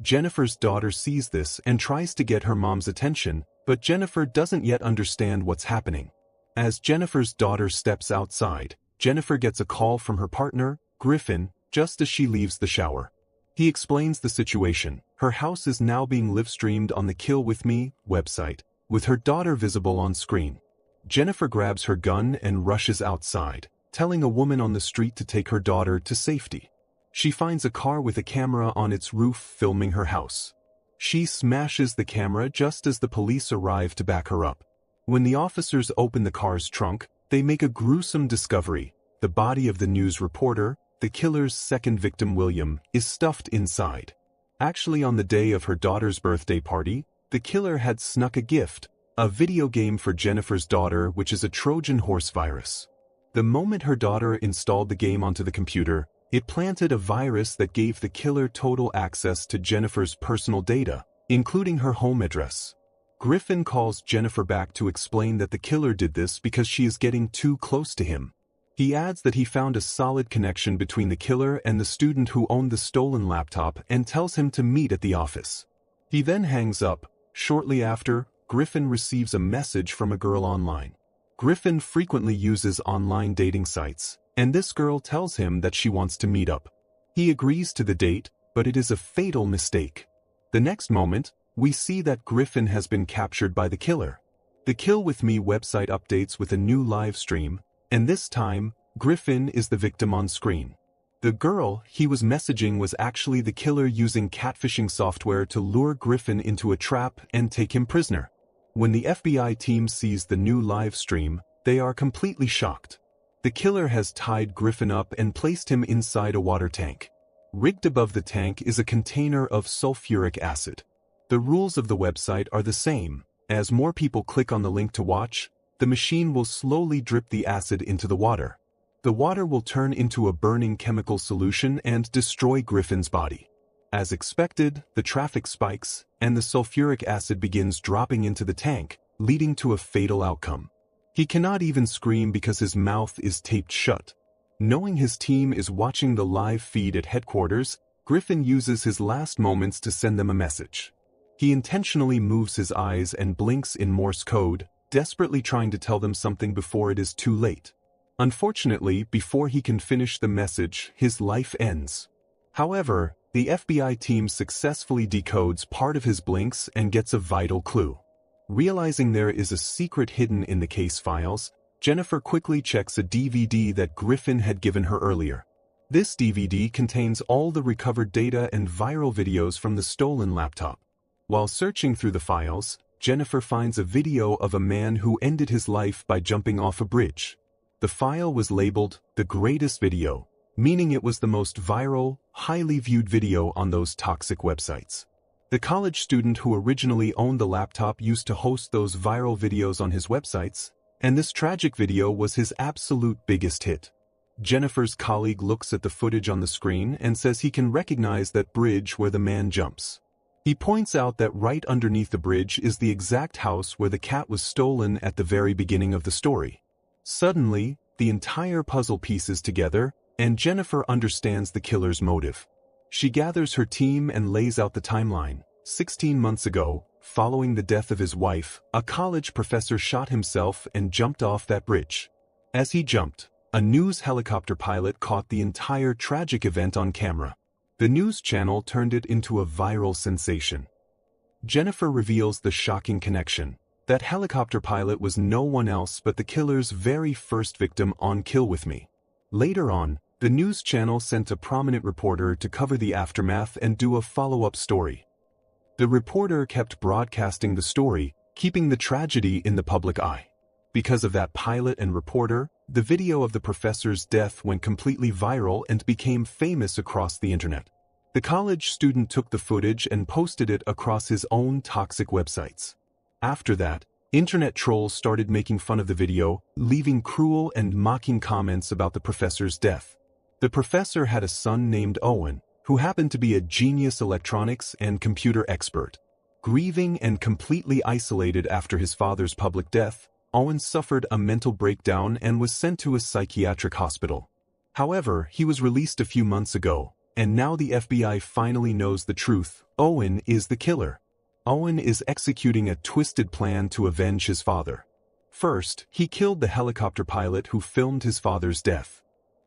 Jennifer's daughter sees this and tries to get her mom's attention, but Jennifer doesn't yet understand what's happening. As Jennifer's daughter steps outside, Jennifer gets a call from her partner, Griffin, just as she leaves the shower. He explains the situation. Her house is now being live-streamed on the Kill With Me website, with her daughter visible on screen. Jennifer grabs her gun and rushes outside, telling a woman on the street to take her daughter to safety. She finds a car with a camera on its roof filming her house. She smashes the camera just as the police arrive to back her up. When the officers open the car's trunk, they make a gruesome discovery. The body of the news reporter, the killer's second victim William, is stuffed inside. Actually, on the day of her daughter's birthday party, the killer had snuck a gift, a video game for Jennifer's daughter, which is a Trojan horse virus. The moment her daughter installed the game onto the computer, it planted a virus that gave the killer total access to Jennifer's personal data, including her home address. Griffin calls Jennifer back to explain that the killer did this because she is getting too close to him. He adds that he found a solid connection between the killer and the student who owned the stolen laptop and tells him to meet at the office. He then hangs up. Shortly after, Griffin receives a message from a girl online. Griffin frequently uses online dating sites, and this girl tells him that she wants to meet up. He agrees to the date, but it is a fatal mistake. The next moment, we see that Griffin has been captured by the killer. The Kill With Me website updates with a new live stream, and this time, Griffin is the victim on screen. The girl he was messaging was actually the killer using catfishing software to lure Griffin into a trap and take him prisoner. When the FBI team sees the new live stream, they are completely shocked. The killer has tied Griffin up and placed him inside a water tank. Rigged above the tank is a container of sulfuric acid. The rules of the website are the same. As more people click on the link to watch, the machine will slowly drip the acid into the water. the water will turn into a burning chemical solution and destroy Griffin's body. As expected, the traffic spikes, and the sulfuric acid begins dropping into the tank, leading to a fatal outcome. He cannot even scream because his mouth is taped shut. Knowing his team is watching the live feed at headquarters, Griffin uses his last moments to send them a message. He intentionally moves his eyes and blinks in Morse code, desperately trying to tell them something before it is too late. Unfortunately, before he can finish the message, his life ends. However, the FBI team successfully decodes part of his blinks and gets a vital clue. Realizing there is a secret hidden in the case files, Jennifer quickly checks a DVD that Griffin had given her earlier. This DVD contains all the recovered data and viral videos from the stolen laptop. While searching through the files, Jennifer finds a video of a man who ended his life by jumping off a bridge. The file was labeled "The Greatest Video," meaning it was the most viral, highly viewed video on those toxic websites. The college student who originally owned the laptop used to host those viral videos on his websites, and this tragic video was his absolute biggest hit. Jennifer's colleague looks at the footage on the screen and says he can recognize that bridge where the man jumps. He points out that right underneath the bridge is the exact house where the cat was stolen at the very beginning of the story. Suddenly, the entire puzzle pieces together, and Jennifer understands the killer's motive. She gathers her team and lays out the timeline. 16 months ago, following the death of his wife, a college professor shot himself and jumped off that bridge. As he jumped, a news helicopter pilot caught the entire tragic event on camera. The news channel turned it into a viral sensation. Jennifer reveals the shocking connection. That helicopter pilot was no one else but the killer's very first victim on Kill With Me. Later on, the news channel sent a prominent reporter to cover the aftermath and do a follow-up story. The reporter kept broadcasting the story, keeping the tragedy in the public eye. Because of that pilot and reporter, the video of the professor's death went completely viral and became famous across the internet. The college student took the footage and posted it across his own toxic websites. After that, internet trolls started making fun of the video, leaving cruel and mocking comments about the professor's death. The professor had a son named Owen, who happened to be a genius electronics and computer expert. Grieving and completely isolated after his father's public death, Owen suffered a mental breakdown and was sent to a psychiatric hospital. However, he was released a few months ago, and now the FBI finally knows the truth. Owen is the killer. Owen is executing a twisted plan to avenge his father. First, he killed the helicopter pilot who filmed his father's death.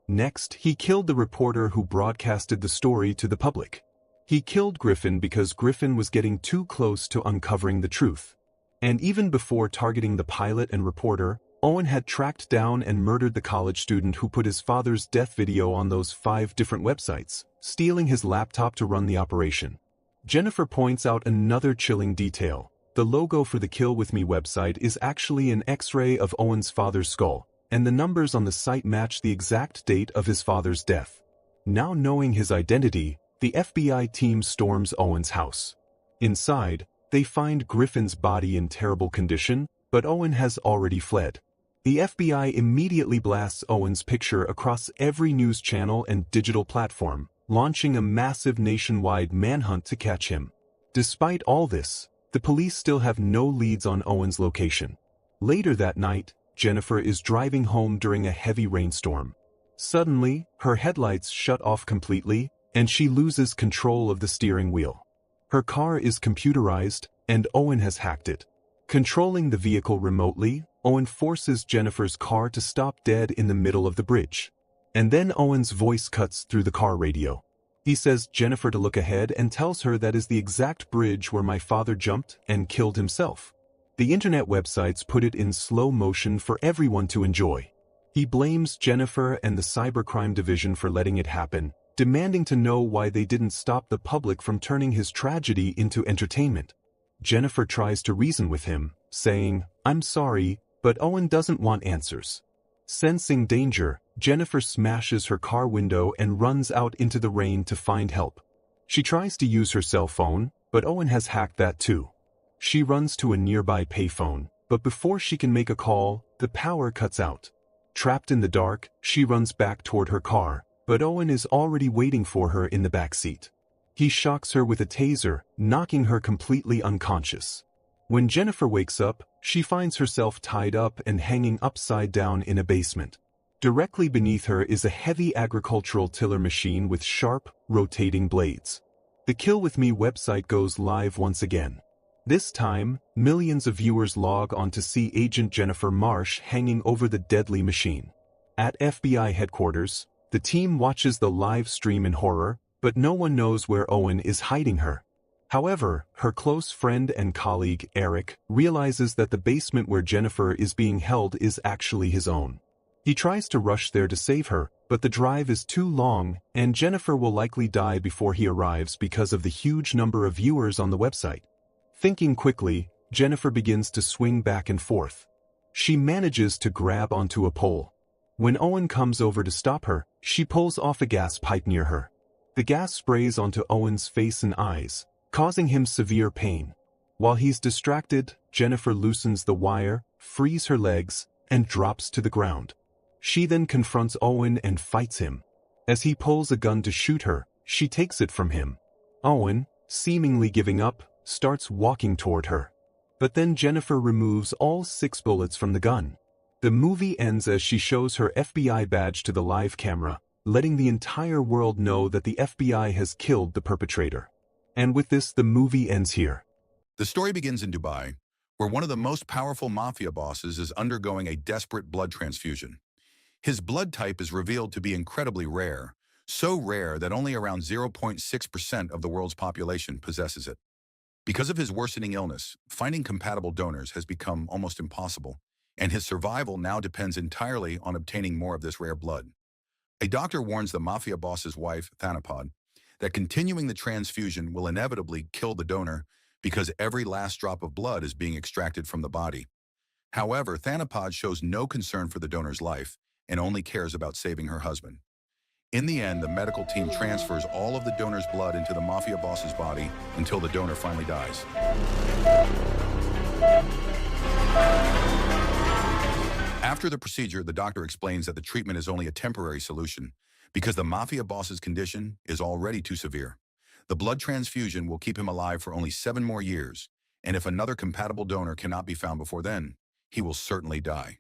Next, he killed the reporter who broadcasted the story to the public. He killed Griffin because Griffin was getting too close to uncovering the truth. And even before targeting the pilot and reporter, Owen had tracked down and murdered the college student who put his father's death video on those 5 different websites, stealing his laptop to run the operation. Jennifer points out another chilling detail. The logo for the Kill With Me website is actually an X-ray of Owen's father's skull, and the numbers on the site match the exact date of his father's death. Now knowing his identity, the FBI team storms Owen's house. Inside, they find Griffin's body in terrible condition, but Owen has already fled. The FBI immediately blasts Owen's picture across every news channel and digital platform, launching a massive nationwide manhunt to catch him. Despite all this, the police still have no leads on Owen's location. Later that night, Jennifer is driving home during a heavy rainstorm. Suddenly, her headlights shut off completely, and she loses control of the steering wheel. Her car is computerized, and Owen has hacked it. Controlling the vehicle remotely, Owen forces Jennifer's car to stop dead in the middle of the bridge. And then Owen's voice cuts through the car radio. He says Jennifer to look ahead and tells her that is the exact bridge where my father jumped and killed himself. The internet websites put it in slow motion for everyone to enjoy. He blames Jennifer and the cybercrime division for letting it happen, demanding to know why they didn't stop the public from turning his tragedy into entertainment. Jennifer tries to reason with him, saying, "I'm sorry, but Owen doesn't want answers." Sensing danger, Jennifer smashes her car window and runs out into the rain to find help. She tries to use her cell phone, but Owen has hacked that too. She runs to a nearby payphone, but before she can make a call, the power cuts out. Trapped in the dark, she runs back toward her car, but Owen is already waiting for her in the back seat. He shocks her with a taser, knocking her completely unconscious. When Jennifer wakes up, she finds herself tied up and hanging upside down in a basement. Directly beneath her is a heavy agricultural tiller machine with sharp, rotating blades. The Kill With Me website goes live once again. This time, millions of viewers log on to see Agent Jennifer Marsh hanging over the deadly machine. At FBI headquarters, the team watches the live stream in horror, but no one knows where Owen is hiding her. However, her close friend and colleague, Eric, realizes that the basement where Jennifer is being held is actually his own. He tries to rush there to save her, but the drive is too long, and Jennifer will likely die before he arrives because of the huge number of viewers on the website. Thinking quickly, Jennifer begins to swing back and forth. She manages to grab onto a pole. When Owen comes over to stop her, she pulls off a gas pipe near her. The gas sprays onto Owen's face and eyes, causing him severe pain. While he's distracted, Jennifer loosens the wire, frees her legs, and drops to the ground. She then confronts Owen and fights him. As he pulls a gun to shoot her, she takes it from him. Owen, seemingly giving up, starts walking toward her. But then Jennifer removes all 6 bullets from the gun. The movie ends as she shows her FBI badge to the live camera, letting the entire world know that the FBI has killed the perpetrator. And with this, the movie ends here. The story begins in Dubai, where one of the most powerful mafia bosses is undergoing a desperate blood transfusion. His blood type is revealed to be incredibly rare, so rare that only around 0.6% of the world's population possesses it. Because of his worsening illness, finding compatible donors has become almost impossible, and his survival now depends entirely on obtaining more of this rare blood. A doctor warns the mafia boss's wife, Thanapod, that continuing the transfusion will inevitably kill the donor because every last drop of blood is being extracted from the body. However, Thanapod shows no concern for the donor's life and only cares about saving her husband. In the end, the medical team transfers all of the donor's blood into the mafia boss's body until the donor finally dies. After the procedure, the doctor explains that the treatment is only a temporary solution because the mafia boss's condition is already too severe. The blood transfusion will keep him alive for only 7 more years, and if another compatible donor cannot be found before then, he will certainly die.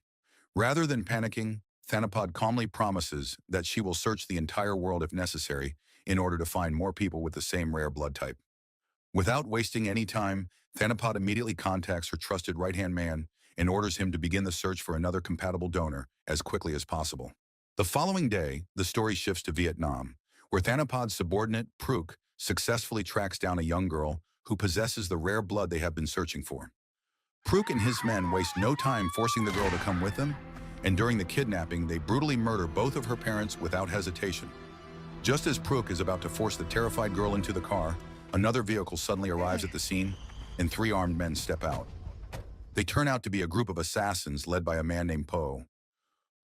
Rather than panicking, Thanapod calmly promises that she will search the entire world if necessary in order to find more people with the same rare blood type. Without wasting any time, Thanapod immediately contacts her trusted right-hand man and orders him to begin the search for another compatible donor as quickly as possible. The following day, the story shifts to Vietnam, where Thanapod's subordinate, Pruk, successfully tracks down a young girl who possesses the rare blood they have been searching for. Pruk and his men waste no time forcing the girl to come with them, and during the kidnapping, they brutally murder both of her parents without hesitation. Just as Pruk is about to force the terrified girl into the car, another vehicle suddenly arrives at the scene, and 3 armed men step out. They turn out to be a group of assassins led by a man named Po.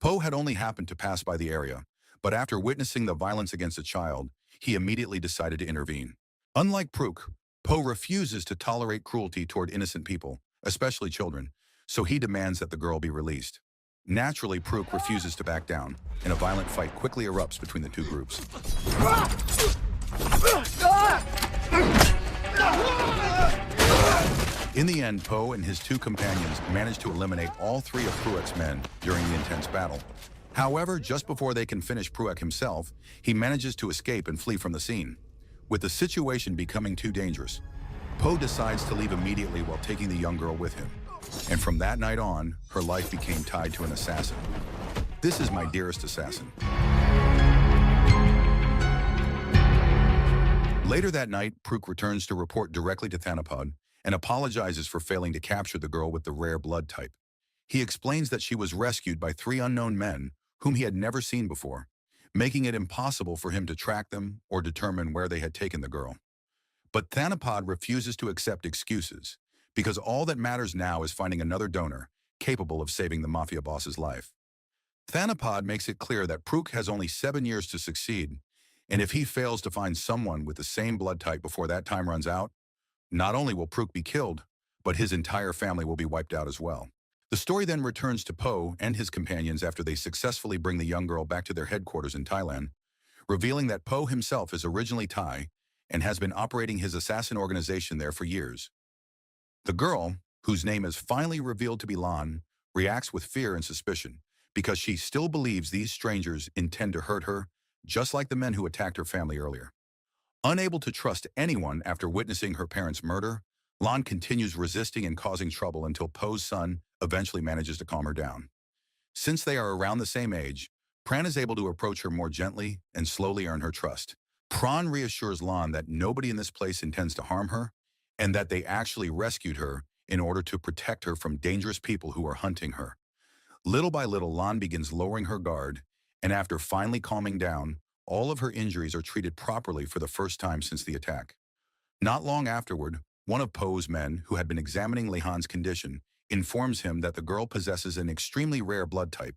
Po had only happened to pass by the area, but after witnessing the violence against a child, he immediately decided to intervene. Unlike Pruk, Po refuses to tolerate cruelty toward innocent people, especially children, so he demands that the girl be released. Naturally, Pruk refuses to back down, and a violent fight quickly erupts between the 2 groups. In the end, Po and his 2 companions manage to eliminate all 3 of Pruitt's men during the intense battle. However, just before they can finish Pruitt himself, he manages to escape and flee from the scene. With the situation becoming too dangerous, Po decides to leave immediately while taking the young girl with him. And from that night on, her life became tied to an assassin. This is my dearest assassin. Later that night, Pruk returns to report directly to Thanapod and apologizes for failing to capture the girl with the rare blood type. He explains that she was rescued by 3 unknown men whom he had never seen before, making it impossible for him to track them or determine where they had taken the girl. But Thanapod refuses to accept excuses, because all that matters now is finding another donor capable of saving the mafia boss's life. Thanapod makes it clear that Pruk has only 7 years to succeed, and if he fails to find someone with the same blood type before that time runs out, not only will Pruk be killed, but his entire family will be wiped out as well. The story then returns to Po and his companions after they successfully bring the young girl back to their headquarters in Thailand, revealing that Po himself is originally Thai and has been operating his assassin organization there for years. The girl, whose name is finally revealed to be Lan, reacts with fear and suspicion because she still believes these strangers intend to hurt her, just like the men who attacked her family earlier. Unable to trust anyone after witnessing her parents' murder, Lan continues resisting and causing trouble until Po's son eventually manages to calm her down. Since they are around the same age, Pran is able to approach her more gently and slowly earn her trust. Pran reassures Lan that nobody in this place intends to harm her and that they actually rescued her in order to protect her from dangerous people who are hunting her. Little by little, Lan begins lowering her guard, and after finally calming down, all of her injuries are treated properly for the first time since the attack. Not long afterward, one of Po's men, who had been examining Lehan's condition, informs him that the girl possesses an extremely rare blood type,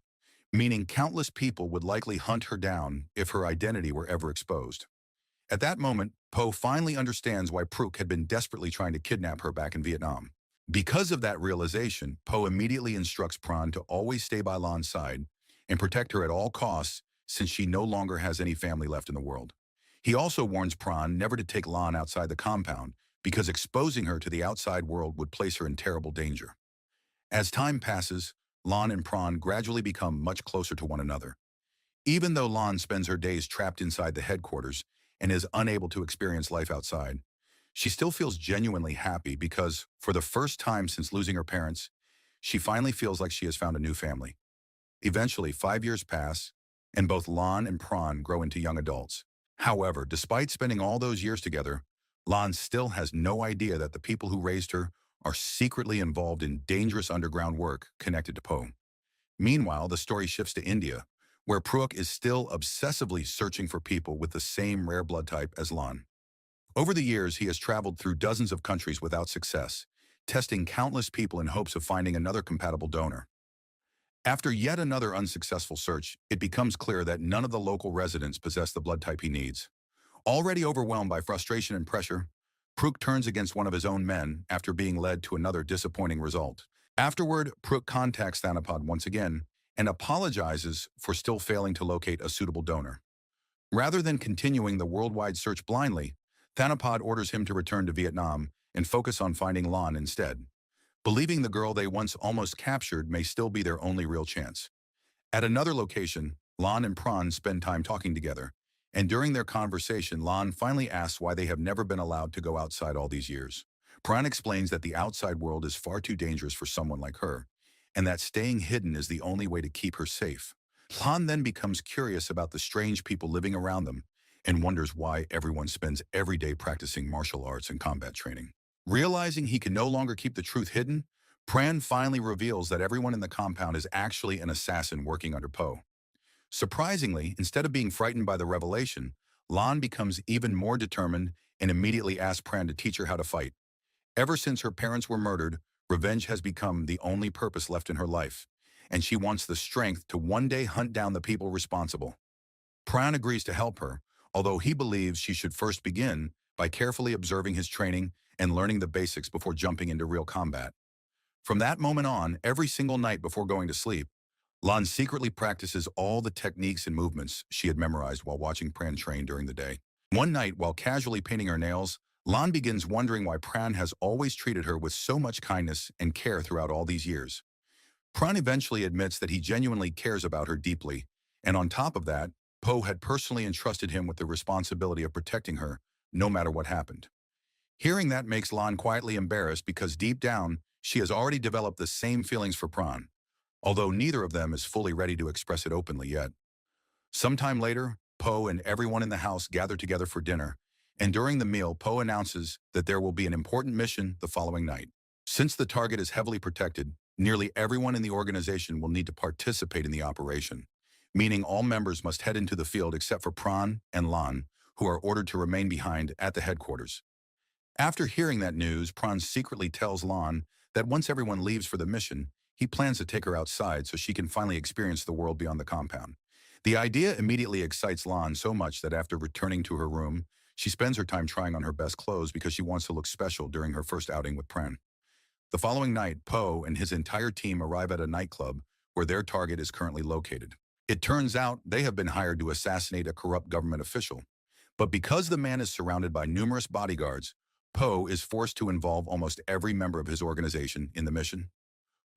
meaning countless people would likely hunt her down if her identity were ever exposed. At that moment, Po finally understands why Pruk had been desperately trying to kidnap her back in Vietnam. Because of that realization, Po immediately instructs Pran to always stay by Lan's side and protect her at all costs since she no longer has any family left in the world. He also warns Pran never to take Lan outside the compound because exposing her to the outside world would place her in terrible danger. As time passes, Lan and Pran gradually become much closer to one another. Even though Lan spends her days trapped inside the headquarters and is unable to experience life outside, she still feels genuinely happy because, for the first time since losing her parents, she finally feels like she has found a new family. Eventually, 5 years pass, and both Lan and Pran grow into young adults. However, despite spending all those years together, Lan still has no idea that the people who raised her are secretly involved in dangerous underground work connected to Po. Meanwhile, the story shifts to India, where Pruk is still obsessively searching for people with the same rare blood type as Lan. Over the years, he has traveled through dozens of countries without success, testing countless people in hopes of finding another compatible donor. After yet another unsuccessful search, it becomes clear that none of the local residents possess the blood type he needs. Already overwhelmed by frustration and pressure, Pruk turns against one of his own men after being led to another disappointing result. Afterward, Pruk contacts Thanapad once again and apologizes for still failing to locate a suitable donor. Rather than continuing the worldwide search blindly, Thanapad orders him to return to Vietnam and focus on finding Lan instead, believing the girl they once almost captured may still be their only real chance. At another location, Lan and Pran spend time talking together, and during their conversation, Lan finally asks why they have never been allowed to go outside all these years. Pran explains that the outside world is far too dangerous for someone like her, and that staying hidden is the only way to keep her safe. Lan then becomes curious about the strange people living around them and wonders why everyone spends every day practicing martial arts and combat training. Realizing he can no longer keep the truth hidden, Pran finally reveals that everyone in the compound is actually an assassin working under Po. Surprisingly, instead of being frightened by the revelation, Lan becomes even more determined and immediately asks Pran to teach her how to fight. Ever since her parents were murdered, revenge has become the only purpose left in her life, and she wants the strength to one day hunt down the people responsible. Pran agrees to help her, although he believes she should first begin by carefully observing his training and learning the basics before jumping into real combat. From that moment on, every single night before going to sleep, Lan secretly practices all the techniques and movements she had memorized while watching Pran train during the day. One night, while casually painting her nails, Lan begins wondering why Pran has always treated her with so much kindness and care throughout all these years. Pran eventually admits that he genuinely cares about her deeply, and on top of that, Po had personally entrusted him with the responsibility of protecting her, no matter what happened. Hearing that makes Lan quietly embarrassed because deep down, she has already developed the same feelings for Pran, although neither of them is fully ready to express it openly yet. Sometime later, Po and everyone in the house gather together for dinner, and during the meal, Po announces that there will be an important mission the following night. Since the target is heavily protected, nearly everyone in the organization will need to participate in the operation, meaning all members must head into the field except for Pran and Lan, who are ordered to remain behind at the headquarters. After hearing that news, Pran secretly tells Lan that once everyone leaves for the mission, he plans to take her outside so she can finally experience the world beyond the compound. The idea immediately excites Lan so much that after returning to her room, she spends her time trying on her best clothes because she wants to look special during her first outing with Pran. The following night, Poe and his entire team arrive at a nightclub where their target is currently located. It turns out they have been hired to assassinate a corrupt government official. But because the man is surrounded by numerous bodyguards, Poe is forced to involve almost every member of his organization in the mission.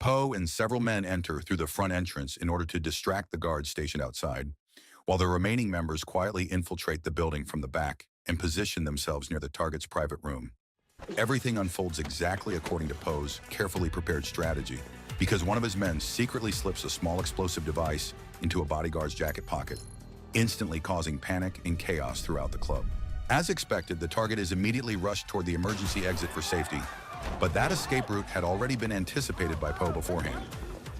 Poe and several men enter through the front entrance in order to distract the guards stationed outside, while the remaining members quietly infiltrate the building from the back and position themselves near the target's private room. Everything unfolds exactly according to Poe's carefully prepared strategy, because one of his men secretly slips a small explosive device into a bodyguard's jacket pocket, instantly causing panic and chaos throughout the club. As expected, the target is immediately rushed toward the emergency exit for safety, but that escape route had already been anticipated by Poe beforehand.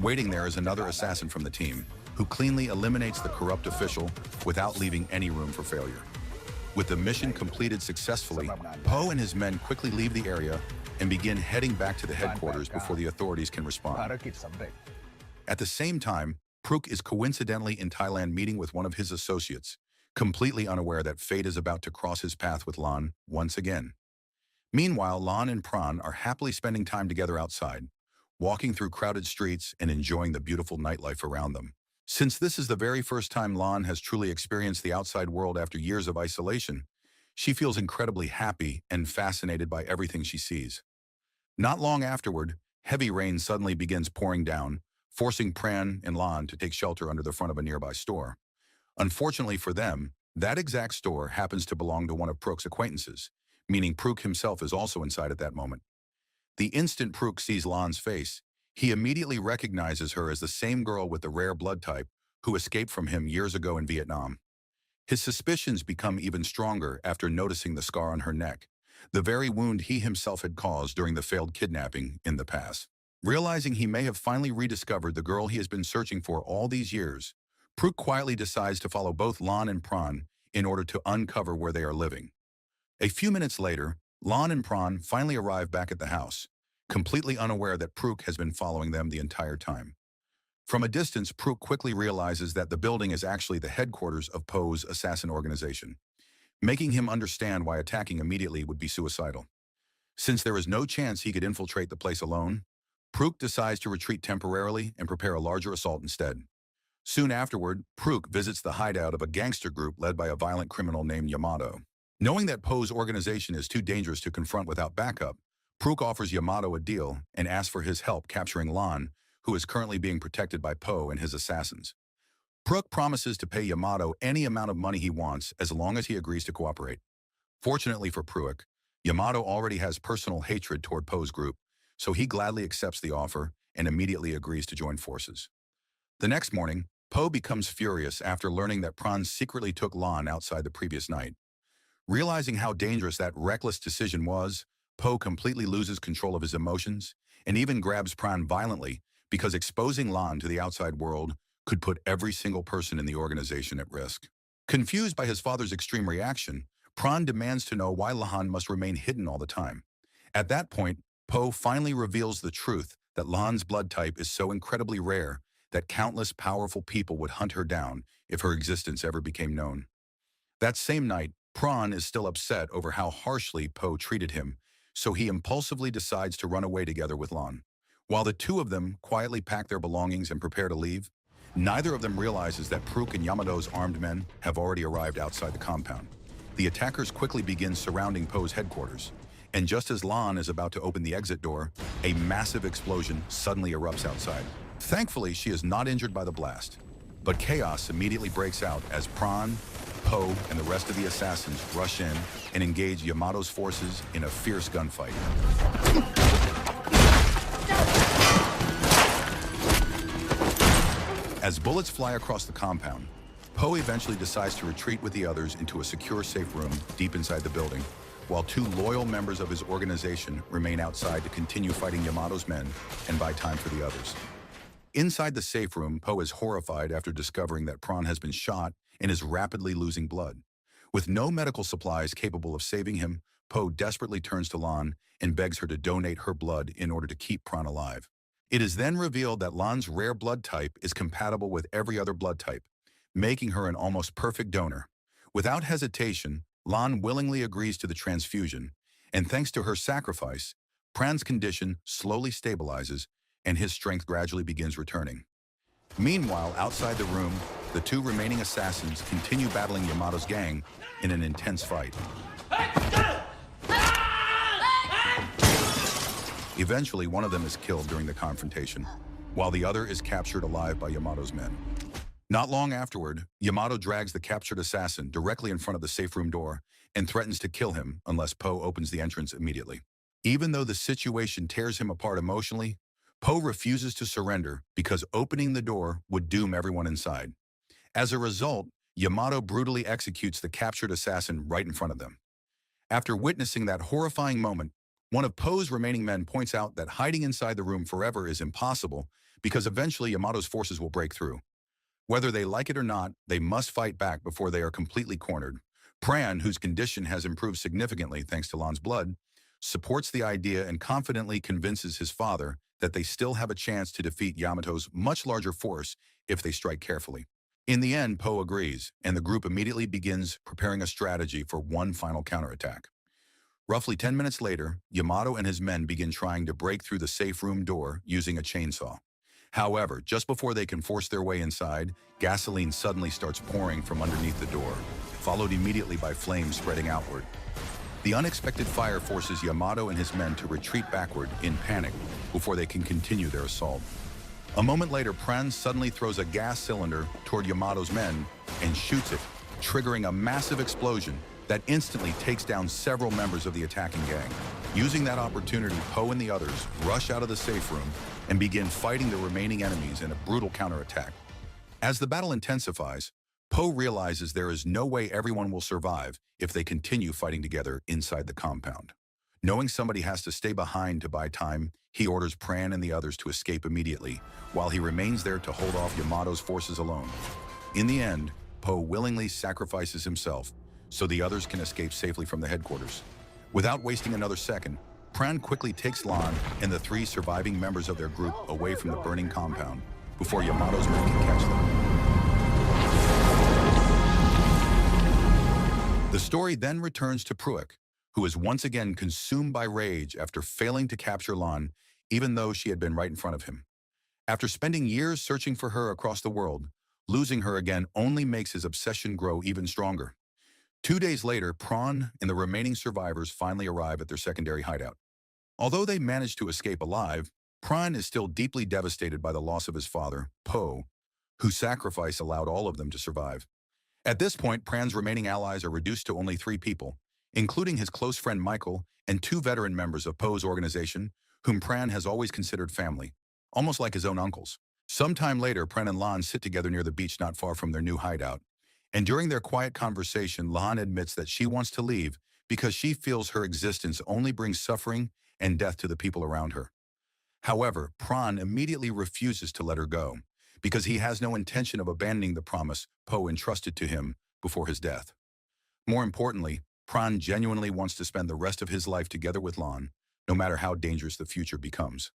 Waiting there is another assassin from the team, who cleanly eliminates the corrupt official without leaving any room for failure. With the mission completed successfully, Poe and his men quickly leave the area and begin heading back to the headquarters before the authorities can respond. At the same time, Prook is coincidentally in Thailand meeting with one of his associates, completely unaware that fate is about to cross his path with Lan once again. Meanwhile, Lan and Pran are happily spending time together outside, walking through crowded streets and enjoying the beautiful nightlife around them. Since this is the very first time Lan has truly experienced the outside world after years of isolation, she feels incredibly happy and fascinated by everything she sees. Not long afterward, heavy rain suddenly begins pouring down, forcing Pran and Lan to take shelter under the front of a nearby store. Unfortunately for them, that exact store happens to belong to one of Prook's acquaintances, meaning Prook himself is also inside at that moment. The instant Prook sees Lan's face, he immediately recognizes her as the same girl with the rare blood type who escaped from him years ago in Vietnam. His suspicions become even stronger after noticing the scar on her neck, the very wound he himself had caused during the failed kidnapping in the past. Realizing he may have finally rediscovered the girl he has been searching for all these years, Prook quietly decides to follow both Lan and Pran in order to uncover where they are living. A few minutes later, Lan and Pran finally arrive back at the house, completely unaware that Prook has been following them the entire time. From a distance, Prook quickly realizes that the building is actually the headquarters of Poe's assassin organization, making him understand why attacking immediately would be suicidal. Since there is no chance he could infiltrate the place alone, Prook decides to retreat temporarily and prepare a larger assault instead. Soon afterward, Prook visits the hideout of a gangster group led by a violent criminal named Yamato. Knowing that Poe's organization is too dangerous to confront without backup, Prook offers Yamato a deal and asks for his help capturing Lan, who is currently being protected by Poe and his assassins. Prook promises to pay Yamato any amount of money he wants as long as he agrees to cooperate. Fortunately for Prook, Yamato already has personal hatred toward Poe's group, so he gladly accepts the offer and immediately agrees to join forces. The next morning, Poe becomes furious after learning that Pran secretly took Lan outside the previous night. Realizing how dangerous that reckless decision was, Poe completely loses control of his emotions and even grabs Pran violently because exposing Lan to the outside world could put every single person in the organization at risk. Confused by his father's extreme reaction, Pran demands to know why Lan must remain hidden all the time. At that point, Poe finally reveals the truth that Lan's blood type is so incredibly rare that countless powerful people would hunt her down if her existence ever became known. That same night, Pran is still upset over how harshly Poe treated him, so he impulsively decides to run away together with Lan. While the two of them quietly pack their belongings and prepare to leave, neither of them realizes that Prook and Yamato's armed men have already arrived outside the compound. The attackers quickly begin surrounding Poe's headquarters, and just as Lan is about to open the exit door, a massive explosion suddenly erupts outside. Thankfully, she is not injured by the blast, but chaos immediately breaks out as Pran, Poe, and the rest of the assassins rush in and engage Yamato's forces in a fierce gunfight. As bullets fly across the compound, Poe eventually decides to retreat with the others into a secure, safe room deep inside the building, while two loyal members of his organization remain outside to continue fighting Yamato's men and buy time for the others. Inside the safe room, Poe is horrified after discovering that Pran has been shot and is rapidly losing blood. With no medical supplies capable of saving him, Poe desperately turns to Lan and begs her to donate her blood in order to keep Pran alive. It is then revealed that Lan's rare blood type is compatible with every other blood type, making her an almost perfect donor. Without hesitation, Lan willingly agrees to the transfusion, and thanks to her sacrifice, Pran's condition slowly stabilizes, and his strength gradually begins returning. Meanwhile, outside the room, the two remaining assassins continue battling Yamato's gang in an intense fight. Eventually, one of them is killed during the confrontation, while the other is captured alive by Yamato's men. Not long afterward, Yamato drags the captured assassin directly in front of the safe room door and threatens to kill him unless Po opens the entrance immediately. Even though the situation tears him apart emotionally, Po refuses to surrender because opening the door would doom everyone inside. As a result, Yamato brutally executes the captured assassin right in front of them. After witnessing that horrifying moment, one of Po's remaining men points out that hiding inside the room forever is impossible because eventually Yamato's forces will break through. Whether they like it or not, they must fight back before they are completely cornered. Pran, whose condition has improved significantly thanks to Lan's blood, supports the idea and confidently convinces his father that they still have a chance to defeat Yamato's much larger force if they strike carefully. In the end, Po agrees, and the group immediately begins preparing a strategy for one final counterattack. Roughly 10 minutes later, Yamato and his men begin trying to break through the safe room door using a chainsaw. However, just before they can force their way inside, gasoline suddenly starts pouring from underneath the door, followed immediately by flames spreading outward. The unexpected fire forces Yamato and his men to retreat backward in panic before they can continue their assault. A moment later, Pran suddenly throws a gas cylinder toward Yamato's men and shoots it, triggering a massive explosion that instantly takes down several members of the attacking gang. Using that opportunity, Po and the others rush out of the safe room and begin fighting the remaining enemies in a brutal counterattack. As the battle intensifies, Po realizes there is no way everyone will survive if they continue fighting together inside the compound. Knowing somebody has to stay behind to buy time, he orders Pran and the others to escape immediately, while he remains there to hold off Yamato's forces alone. In the end, Po willingly sacrifices himself so the others can escape safely from the headquarters. Without wasting another second, Pran quickly takes Lan and the three surviving members of their group away from the burning compound before Yamato's men can catch them. The story then returns to Pruitt, who is once again consumed by rage after failing to capture Lan, even though she had been right in front of him. After spending years searching for her across the world, losing her again only makes his obsession grow even stronger. 2 days later, Pran and the remaining survivors finally arrive at their secondary hideout. Although they manage to escape alive, Pran is still deeply devastated by the loss of his father, Po, whose sacrifice allowed all of them to survive. At this point, Pran's remaining allies are reduced to only 3 people, including his close friend Michael and 2 veteran members of Po's organization, whom Pran has always considered family, almost like his own uncles. Sometime later, Pran and Lan sit together near the beach not far from their new hideout. And during their quiet conversation, Lan admits that she wants to leave because she feels her existence only brings suffering and death to the people around her. However, Pran immediately refuses to let her go because he has no intention of abandoning the promise Po entrusted to him before his death. More importantly, Pran genuinely wants to spend the rest of his life together with Lan, no matter how dangerous the future becomes.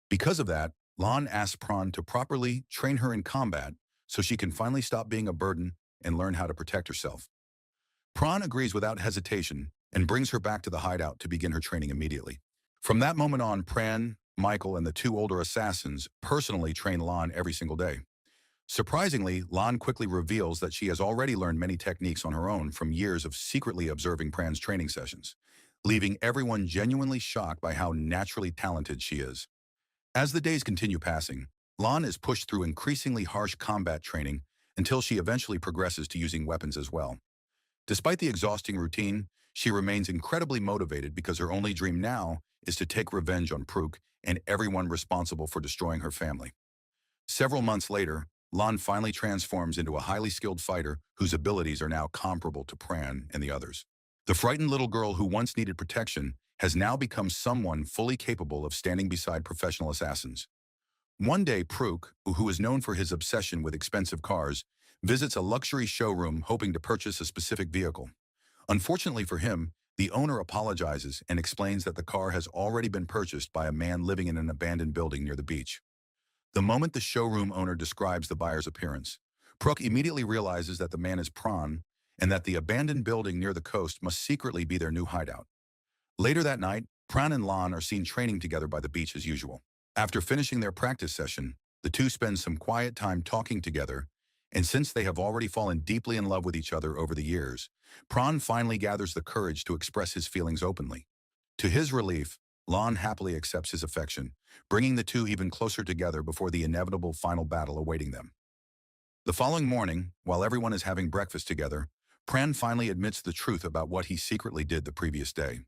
Because of that, Lan asks Pran to properly train her in combat so she can finally stop being a burden and learn how to protect herself. Pran agrees without hesitation and brings her back to the hideout to begin her training immediately. From that moment on, Pran, Michael, and the 2 older assassins personally train Lan every single day. Surprisingly, Lan quickly reveals that she has already learned many techniques on her own from years of secretly observing Pran's training sessions, leaving everyone genuinely shocked by how naturally talented she is. As the days continue passing, Lan is pushed through increasingly harsh combat training until she eventually progresses to using weapons as well. Despite the exhausting routine, she remains incredibly motivated because her only dream now is to take revenge on Pruitt and everyone responsible for destroying her family. Several months later, Lan finally transforms into a highly skilled fighter whose abilities are now comparable to Pran and the others. The frightened little girl who once needed protection has now become someone fully capable of standing beside professional assassins. One day, Pruitt, who is known for his obsession with expensive cars, visits a luxury showroom hoping to purchase a specific vehicle. Unfortunately for him, the owner apologizes and explains that the car has already been purchased by a man living in an abandoned building near the beach. The moment the showroom owner describes the buyer's appearance, Pruitt immediately realizes that the man is Pran and that the abandoned building near the coast must secretly be their new hideout. Later that night, Pran and Lan are seen training together by the beach as usual. After finishing their practice session, the two spend some quiet time talking together, and since they have already fallen deeply in love with each other over the years, Pran finally gathers the courage to express his feelings openly. To his relief, Lan happily accepts his affection, bringing the two even closer together before the inevitable final battle awaiting them. The following morning, while everyone is having breakfast together, Pran finally admits the truth about what he secretly did the previous day.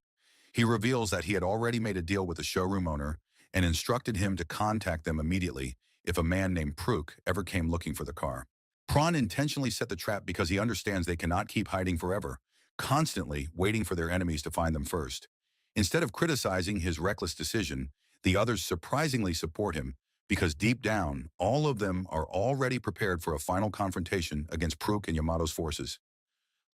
He reveals that he had already made a deal with the showroom owner and instructed him to contact them immediately if a man named Pruk ever came looking for the car. Pran intentionally set the trap because he understands they cannot keep hiding forever, constantly waiting for their enemies to find them first. Instead of criticizing his reckless decision, the others surprisingly support him because deep down, all of them are already prepared for a final confrontation against Pruk and Yamato's forces.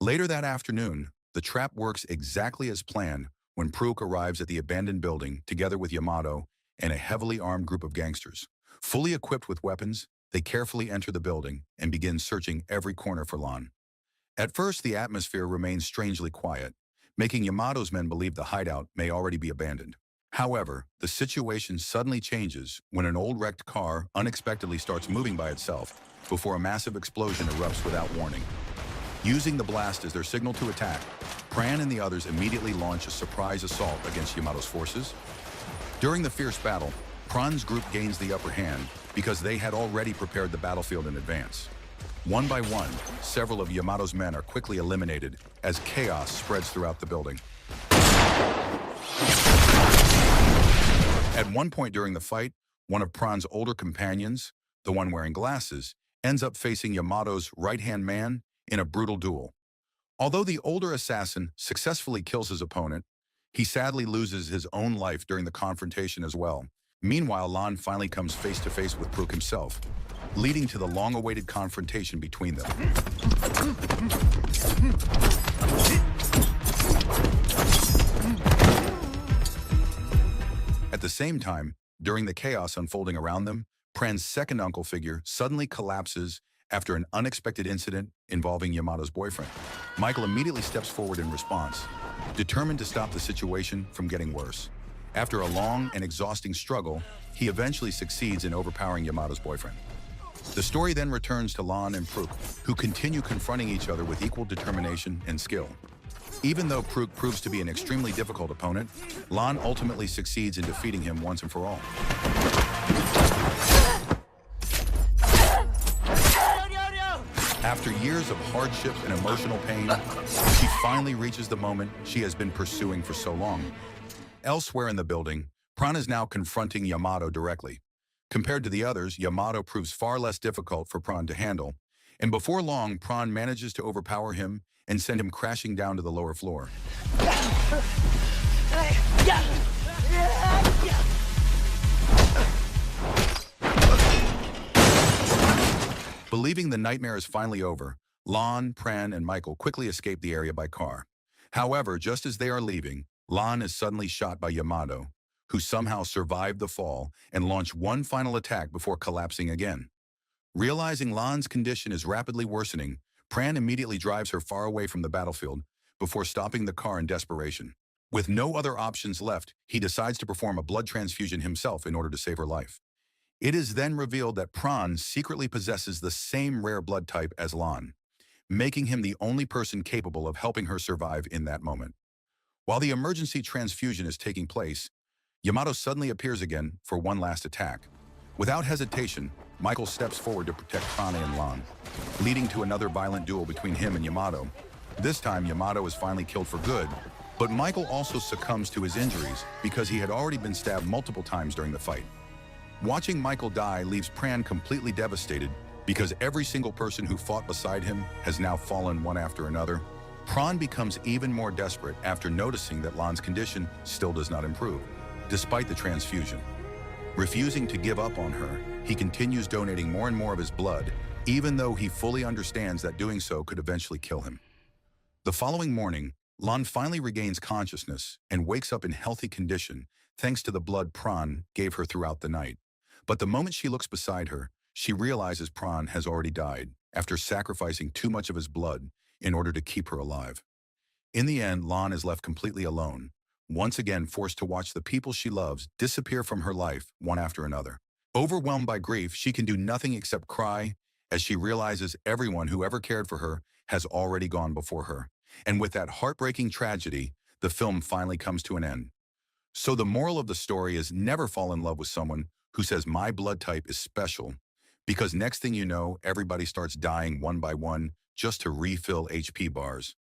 Later that afternoon, the trap works exactly as planned when Pruk arrives at the abandoned building together with Yamato and a heavily armed group of gangsters. Fully equipped with weapons, they carefully enter the building and begin searching every corner for Lan. At first, the atmosphere remains strangely quiet, making Yamato's men believe the hideout may already be abandoned. However, the situation suddenly changes when an old wrecked car unexpectedly starts moving by itself before a massive explosion erupts without warning. Using the blast as their signal to attack, Pran and the others immediately launch a surprise assault against Yamato's forces. During the fierce battle, Pran's group gains the upper hand because they had already prepared the battlefield in advance. One by one, several of Yamato's men are quickly eliminated as chaos spreads throughout the building. At one point during the fight, one of Pran's older companions, the one wearing glasses, ends up facing Yamato's right-hand man in a brutal duel. Although the older assassin successfully kills his opponent, he sadly loses his own life during the confrontation as well. Meanwhile, Lan finally comes face-to-face with Pruk himself, leading to the long-awaited confrontation between them. At the same time, during the chaos unfolding around them, Pran's second uncle figure suddenly collapses after an unexpected incident involving Yamato's boyfriend. Michael immediately steps forward in response, determined to stop the situation from getting worse. After a long and exhausting struggle, he eventually succeeds in overpowering Yamato's boyfriend. The story then returns to Lan and Pruk, who continue confronting each other with equal determination and skill. Even though Pruk proves to be an extremely difficult opponent, Lan ultimately succeeds in defeating him once and for all. After years of hardship and emotional pain, she finally reaches the moment she has been pursuing for so long. Elsewhere in the building, Pran is now confronting Yamato directly. Compared to the others, Yamato proves far less difficult for Pran to handle, and before long, Pran manages to overpower him and send him crashing down to the lower floor. Believing the nightmare is finally over, Lan, Pran, and Michael quickly escape the area by car. However, just as they are leaving, Lan is suddenly shot by Yamato, who somehow survived the fall and launched one final attack before collapsing again. Realizing Lan's condition is rapidly worsening, Pran immediately drives her far away from the battlefield before stopping the car in desperation. With no other options left, he decides to perform a blood transfusion himself in order to save her life. It is then revealed that Pran secretly possesses the same rare blood type as Lan, making him the only person capable of helping her survive in that moment. While the emergency transfusion is taking place, Yamato suddenly appears again for one last attack. Without hesitation, Michael steps forward to protect Prane and Lan, leading to another violent duel between him and Yamato. This time, Yamato is finally killed for good, but Michael also succumbs to his injuries because he had already been stabbed multiple times during the fight. Watching Michael die leaves Pran completely devastated because every single person who fought beside him has now fallen one after another. Pran becomes even more desperate after noticing that Lan's condition still does not improve, despite the transfusion. Refusing to give up on her, he continues donating more and more of his blood, even though he fully understands that doing so could eventually kill him. The following morning, Lan finally regains consciousness and wakes up in healthy condition thanks to the blood Pran gave her throughout the night. But the moment she looks beside her, she realizes Pran has already died after sacrificing too much of his blood in order to keep her alive. In the end, Lan is left completely alone, once again forced to watch the people she loves disappear from her life one after another. Overwhelmed by grief, she can do nothing except cry as she realizes everyone who ever cared for her has already gone before her. And with that heartbreaking tragedy, the film finally comes to an end. So the moral of the story is never fall in love with someone who says my blood type is special, because next thing you know, everybody starts dying one by one just to refill HP bars.